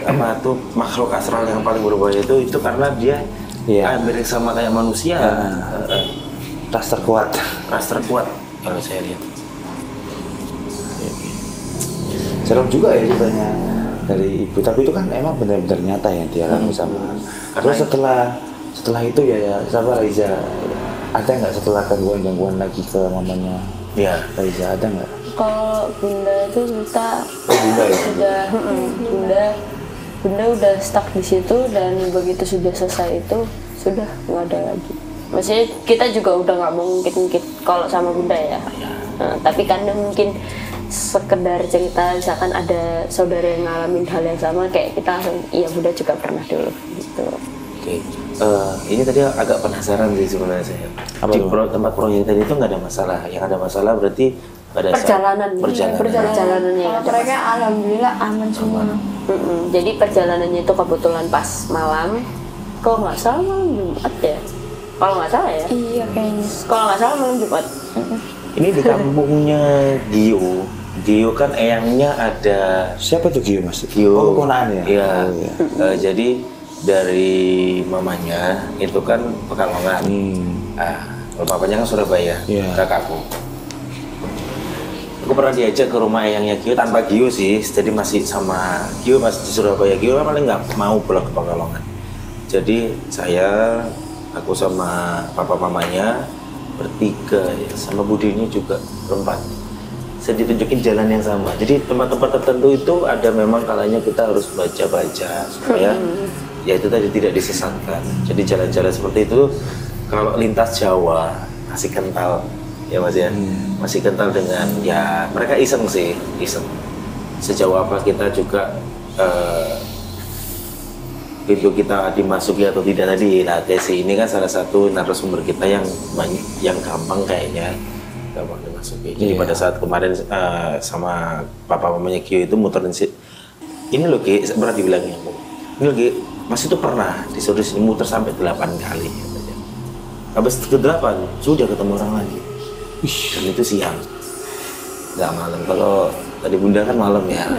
Apa tuh makhluk astral yang paling berbahaya itu karena dia mirip sama kayak manusia. Ras terkuat Kalau saya lihat. serem juga ya ceritanya dari ibu, tapi itu kan emang benar-benar nyata ya dia kan sama. Terus setelah itu ya sama Raiza, ada nggak setelah gangguan lagi ke mamanya? Iya. Raiza ada nggak? Kalau bunda itu cerita Bunda ya. bunda udah stuck di situ, dan begitu sudah selesai itu sudah nggak ada lagi. Maksudnya kita juga udah nggak mau ngungkit kalau sama bunda ya. Nah, tapi karena mungkin sekedar cerita, misalkan ada saudara yang ngalamin hal yang sama kayak kita langsung, iya bunda juga pernah dulu gitu. Oke. Ini tadi agak penasaran sih sebenarnya saya. Apa Di itu? tempat proyek tadi itu nggak ada masalah. Yang ada masalah berarti pada Perjalanannya Kalau ada mereka alhamdulillah aman semua. Jadi perjalanannya itu kebetulan pas malam, kalau nggak salah malam Jumat ya, kalau nggak salah ya, Iya kayaknya. kalau nggak salah malam Jumat. Ini di kampungnya Gio kan eyangnya ada. Siapa tuh Gio mas? Gio. Oh, keponakan ya? Iya. Oh, iya. Jadi dari mamanya itu kan Pekalongan. Kalau papanya kan Surabaya, Iya. kakakku. Aku pernah diajak ke rumah eyangnya Gio tanpa Gio sih, jadi masih sama Gio masih di Surabaya. Gio kan paling nggak mau pulang ke Pekalongan. Jadi aku sama papa mamanya bertiga ya, sama Budinya juga berempat. Saya ditunjukin jalan yang sama. Jadi tempat-tempat tertentu itu ada memang kalanya kita harus baca-baca supaya ya itu tadi tidak disesatkan. Jadi jalan-jalan seperti itu kalau lintas Jawa masih kental ya mas ya, masih kental dengan ya mereka iseng. Sejauh apa kita juga pintu kita dimasuki atau tidak tadi. Nah Casey ini kan salah satu narasumber kita yang gampang kayaknya gampang dimasuki. Jadi pada saat kemarin sama papa mamanya Gio itu muterin ini loh Ki, pernah dibilangnya ini loh Ki, Mas itu pernah disuruh sini muter sampai 8 kali katanya. Habis ke-8 sudah ketemu orang lagi. Dan itu siang, nggak malam. Kalau tadi bunda kan malam ya,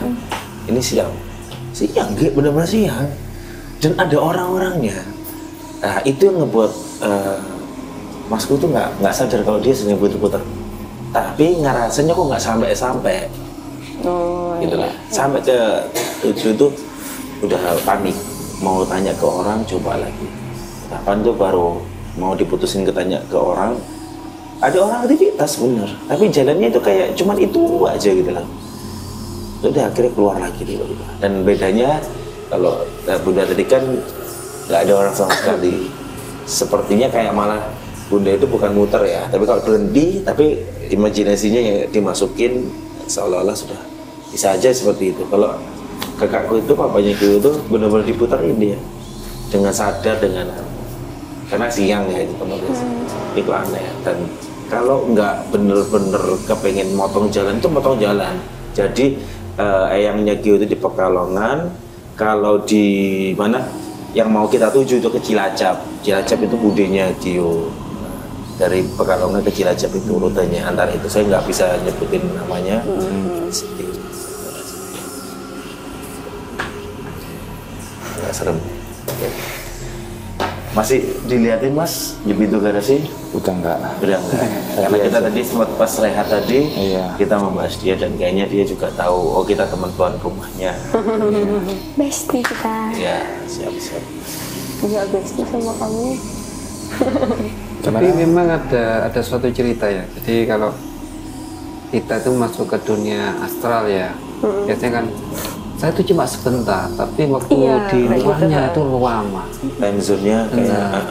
ini siang Ki, benar-benar siang. Dan ada orang-orangnya. Nah itu yang ngebuat masku tuh nggak sadar kalau dia sedang puter-puter. Tapi ngerasanya kok nggak sampai gitu lah. Sampai ke 7 itu udah panik, mau tanya ke orang, coba lagi. Kapan tuh baru mau diputusin ketanya ke orang. Ada orang aktivitas bener, tapi jalannya itu kayak cuman itu aja gitu lah. Udah akhirnya keluar lagi tiba-tiba. Dan bedanya kalau bunda tadi kan nggak ada orang sama sekali. Sepertinya kayak malah bunda itu bukan muter ya, tapi kalau berhenti, tapi imajinasinya ya dimasukin seolah-olah sudah bisa aja seperti itu. Kalau kakakku itu papanya Gio itu benar-benar diputerin dia dengan sadar, dengan karena siang ya itu teman itu aneh. Dan kalau nggak bener-bener kepengen motong jalan itu motong jalan. Jadi eyangnya Gio itu di Pekalongan, kalau di mana yang mau kita tuju itu ke Cilacap. Cilacap itu budenya Gio. Dari Pekalongan ke Cilacap itu rutenya antara itu. Saya nggak bisa nyebutin namanya. Nggak serem. Masih dilihatin Mas di pintu garasi? Udah enggak. Udah enggak. Karena kita tadi sempat pas rehat tadi, Iya. kita membahas dia dan kayaknya dia juga tahu, oh kita teman tuan rumahnya. Bestie kita. Ya, siap-siap. Iya bestie sama kamu. Tapi memang ada suatu cerita ya. Jadi kalau kita tuh masuk ke dunia astral ya, biasanya kan saya tuh cuma sebentar, tapi waktu Iya, di kayak luarnya gitu, itu lama. Time zone-nya kayak Nah.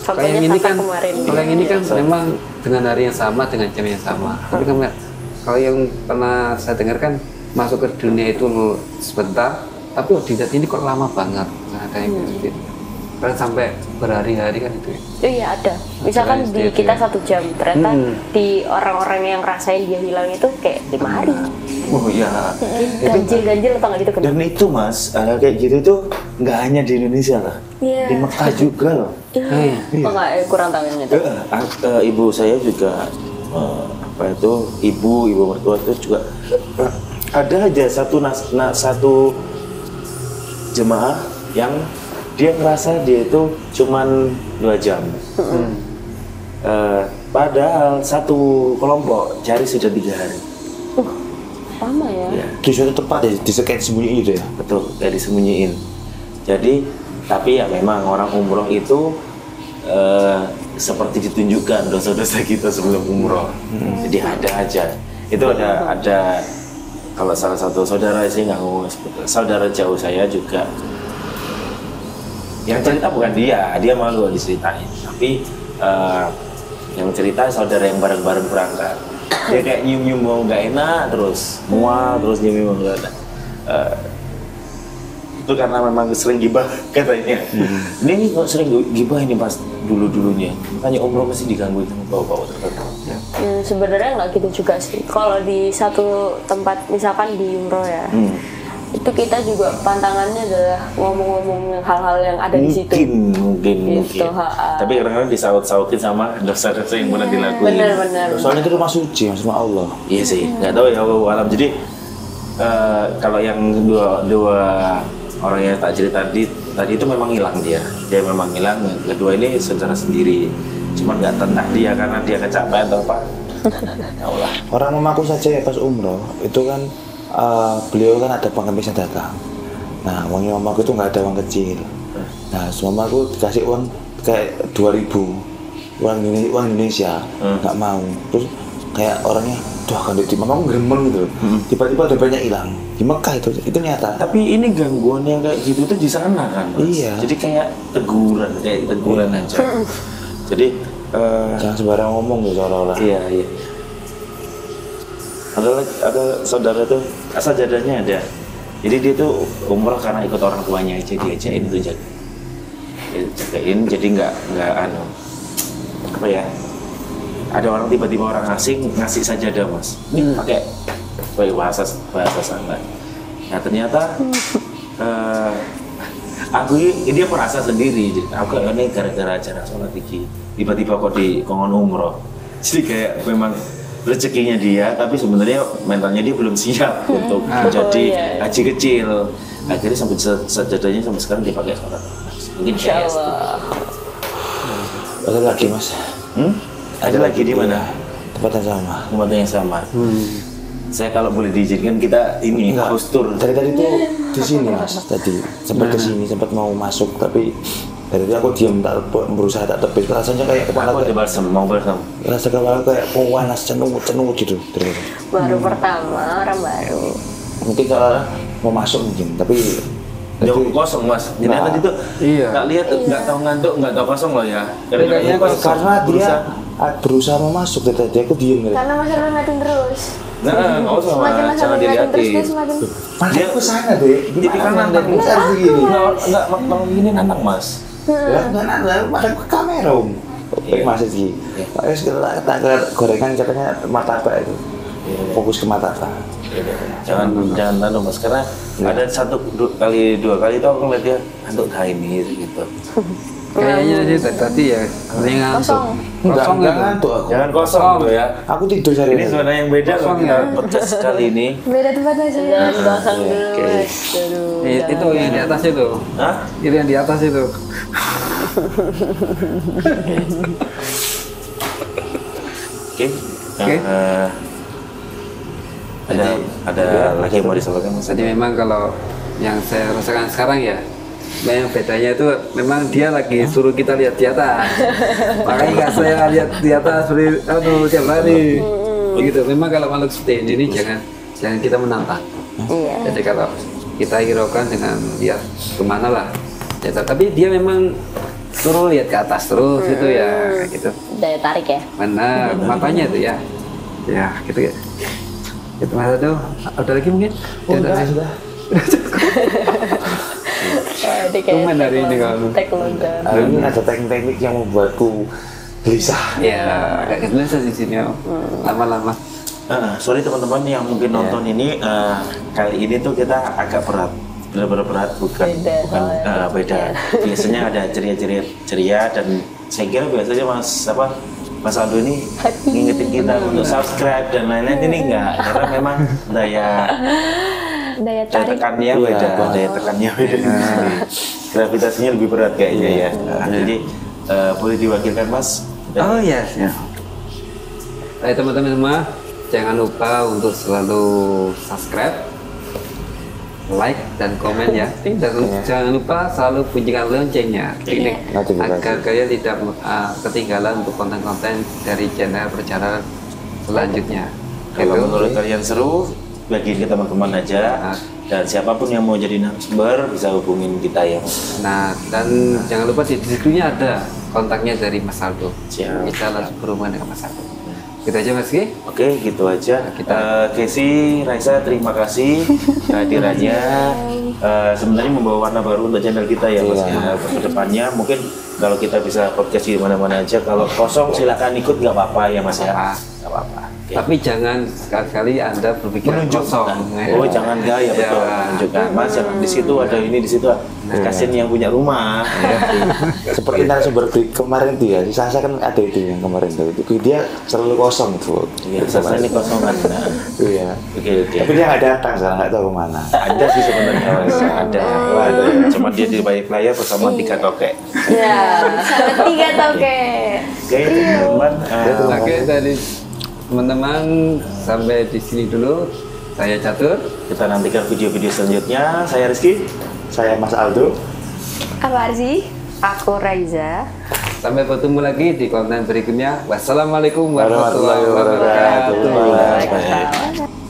Kalau Contohnya yang ini Sasa kan, kemarin. kalau yang ini kan memang dengan hari yang sama, dengan jam yang sama. Tapi kan kalau yang pernah saya dengar kan masuk ke dunia itu sebentar, tapi oh, dilihat ini kok lama banget. Nah, ada yang gitu. Kan sampai berhari-hari kan itu. Iya ada. Misalkan Nah, di itu kita ya. 1 jam, ternyata di orang-orang yang rasain dia hilang itu kayak 5 hari. oh iya. Ganjil-ganjil atau nggak gitu kan? Dan itu Mas, kayak gitu tuh nggak hanya di Indonesia lah. Iya. Di Mekah juga loh. Iya. Oh nggak, kurang tahu yang itu. Ibu saya juga apa itu ibu mertua itu juga ada aja satu jemaah yang dia ngerasa dia itu cuman 2 jam. Padahal satu kelompok cari sudah 3 hari. Lama ya. Ya, Di suatu tempat ya, di sekian sembunyi itu ya. betul, kayak disembunyiin. Jadi, tapi ya memang orang umroh itu seperti ditunjukkan dosa-dosa kita sebelum umroh. Jadi ada aja. Itu ada kalau salah satu saudara saya nggak ngomong, saudara jauh saya juga. Yang cerita bukan dia malu diceritain. Tapi yang cerita saudara yang bareng-bareng berangkat. Dia kayak nyium-nyium mau nggak enak terus, mual terus nyium-nyium mau nggak enak. Itu karena memang sering gibah katanya. Ini kok sering gibah ini pas dulu-dulunya. Makanya umroh mesti digangguin sama bawa-bawa tertentu. Ya. Sebenarnya nggak gitu juga sih. Kalau di satu tempat, misalkan di umroh ya, itu kita juga pantangannya adalah ngomong-ngomong hal-hal yang ada di situ. Mungkin. Gitu, Tapi kadang-kadang disaut-sautin sama dosa-dosa yang pernah dilakuin. Benar-benar. Soalnya itu rumah suci, maksudnya Allah. Iya sih, nggak tahu ya Allah alam. Jadi kalau yang dua orang yang tak cerita tadi itu memang hilang dia memang hilang. Yang kedua ini secara sendiri, cuman nggak tentang dia karena dia kecapean atau apa. Ya Allah. Orang mamaku saja ya pas umroh itu kan beliau kan ada pengemis yang datang. Nah uangnya mamaku itu nggak ada uang kecil. Nah mamaku dikasih uang kayak 2.000 uang Indonesia nggak mau. Terus kayak orangnya tuh akan di mamaku gremeng gitu. Tiba-tiba ada banyak hilang di Mekah itu nyata. Tapi ini gangguan yang kayak gitu tuh di sana kan, Mas? Iya. Jadi kayak teguran aja. Jadi Jangan sembarang ngomong gitu seolah-olah. iya. Ada saudara tuh asal jadanya ada. Jadi dia tuh umroh karena ikut orang tuanya aja, diajain itu jagain. Jadi nggak apa ya? Ada orang tiba-tiba orang asing ngasih sajadah Mas. Ini pakai bahasa sana. Nah ternyata dia merasa sendiri. Aku ini gara-gara acara sholat iki. Tiba-tiba kok di kongon umroh. Jadi kayak memang rezekinya dia, tapi sebenarnya mentalnya dia belum siap untuk menjadi haji kecil. Akhirnya sampai sajadahnya sampai sekarang dipakai sholat. Mungkin Insya Allah. Ada lagi mas? Ada lagi di mana? Tempat yang sama. Tempat yang sama. Saya kalau boleh diizinkan kita ini host tour. Dari tadi tuh di sini mas, tadi sempat ke sini, sempat mau masuk tapi dari tadi aku diam, berusaha tak tepis. Rasanya kayak kepala Aku ada balsam, mau balsam. rasa kepala kayak panas, cenut gitu. Terus Baru pertama, orang baru. mungkin kalau mau masuk mungkin, tapi Jauh kosong Mas. Jadi Nah, tadi tuh iya. nggak lihat, nggak tahu ngantuk, nggak tahu kosong loh ya. Kayaknya kosong. karena dia Berusaha. berusaha mau masuk dari tadi aku diem gitu. Karena Mas Erwin ngeliatin terus. Nah, nggak usah Semakin Mas, Mas jangan Erwin ngeliatin terus, dia dilihatin. semakin Dia ke sana deh. Jadi kan nantang besar segini. nggak mau gini nantang Mas. Ya enggak nantang, madem ke kamera om. Mas Rizky. Mas kita gorengan katanya martabak itu. Fokus ke martabak. Jangan tanu Mas, karena ada dua kali itu aku ngeliat dia ngantuk ini gitu. Kayaknya sih tadi ya ngantuk. Kosong. Kosong Enggak gitu. ngantuk aku. Jangan kosong tuh ya. Aku tidur hari Ini sebenarnya yang beda kalau kita podcast kali ini. Beda tempat aja. Jangan kosong dulu Oke. Mas. Aduh. Itu yang di atas itu. Hah? Itu yang di atas itu. Oke. Oke. Ada lagi yang mau disampaikan Mas? Jadi memang kalau yang saya rasakan sekarang ya, yang bedanya itu memang dia lagi suruh kita lihat di atas. Makanya nggak saya lihat di atas tiap hari. Begitu. Memang kalau makhluk seperti ini jangan kita menantang. Iya. Jadi kalau kita hiraukan dengan lihat kemana lah. Ya, tapi dia memang suruh lihat ke atas terus gitu ya, gitu. Daya tarik ya. Mana matanya itu ya, ya gitu ya. Itu masa tuh, ada lagi mungkin? sudah. Cuman dari ini kalau Ini ada teknik-teknik yang membuatku gelisah. ya agak gelisah di sini ya. Lama-lama. Sorry teman-teman yang mungkin nonton ini kali ini tuh kita agak berat, benar-benar berat, bukan beda. Biasanya ada ceria dan saya kira biasanya Mas Aldo ini ngingetin kita untuk subscribe dan lain-lain, ini enggak, karena memang Daya tarik. tekannya beda, daya tekannya beda di sini. Gravitasinya lebih berat kayaknya ya. Jadi boleh diwakilkan Mas. Oh iya. Hai teman-teman semua, jangan lupa untuk selalu subscribe, like dan komen ya. Dan jangan lupa selalu bunyikan loncengnya agar kalian tidak ketinggalan untuk konten-konten dari channel perjalanan selanjutnya. Kalau menurut kalian seru, bagiin ke teman-teman aja. Dan siapapun yang mau jadi narasumber bisa hubungin kita ya. Nah, dan jangan lupa di deskripsinya ada kontaknya dari Mas Aldo. Siap. Kita langsung berhubungan dengan Mas Aldo. Gitu aja Mas Ki. Oke, gitu aja. Casey, Raisa, terima kasih kehadirannya. Sebenarnya membawa warna baru untuk channel kita ya Mas. Ke depannya mungkin kalau kita bisa podcast di mana-mana aja. Kalau kosong silakan ikut, nggak apa-apa ya Mas ya. Nggak apa-apa. Okay. Tapi jangan sekali-kali Anda berpikiran kosong. Oh, jangan gaya betul. Menunjukkan Mas, jangan di situ ada ini, di situ. Kasian yang punya rumah. Seperti narasumber kemarin tuh ya, Sasa kan ada itu yang kemarin tuh. Itu dia selalu kosong tuh. Iya, Sasa ini kosongan. Iya. Oke. Tapi dia nggak datang sekarang, nggak tahu kemana. Ada sih sebenarnya Mas, ada. Cuma dia di balik layar bersama 3 tokek. Ya. Sama 3 toke. Oke, teman-teman. Oke, dari teman-teman sampai di sini dulu. Saya Catur. Kita nantikan video-video selanjutnya. Saya Rizky. Saya Mas Aldo. Apa sih? Aku Raiza. Sampai bertemu lagi di konten berikutnya. Wassalamualaikum Warahmatullahi wabarakatuh. Waalaikumsalam.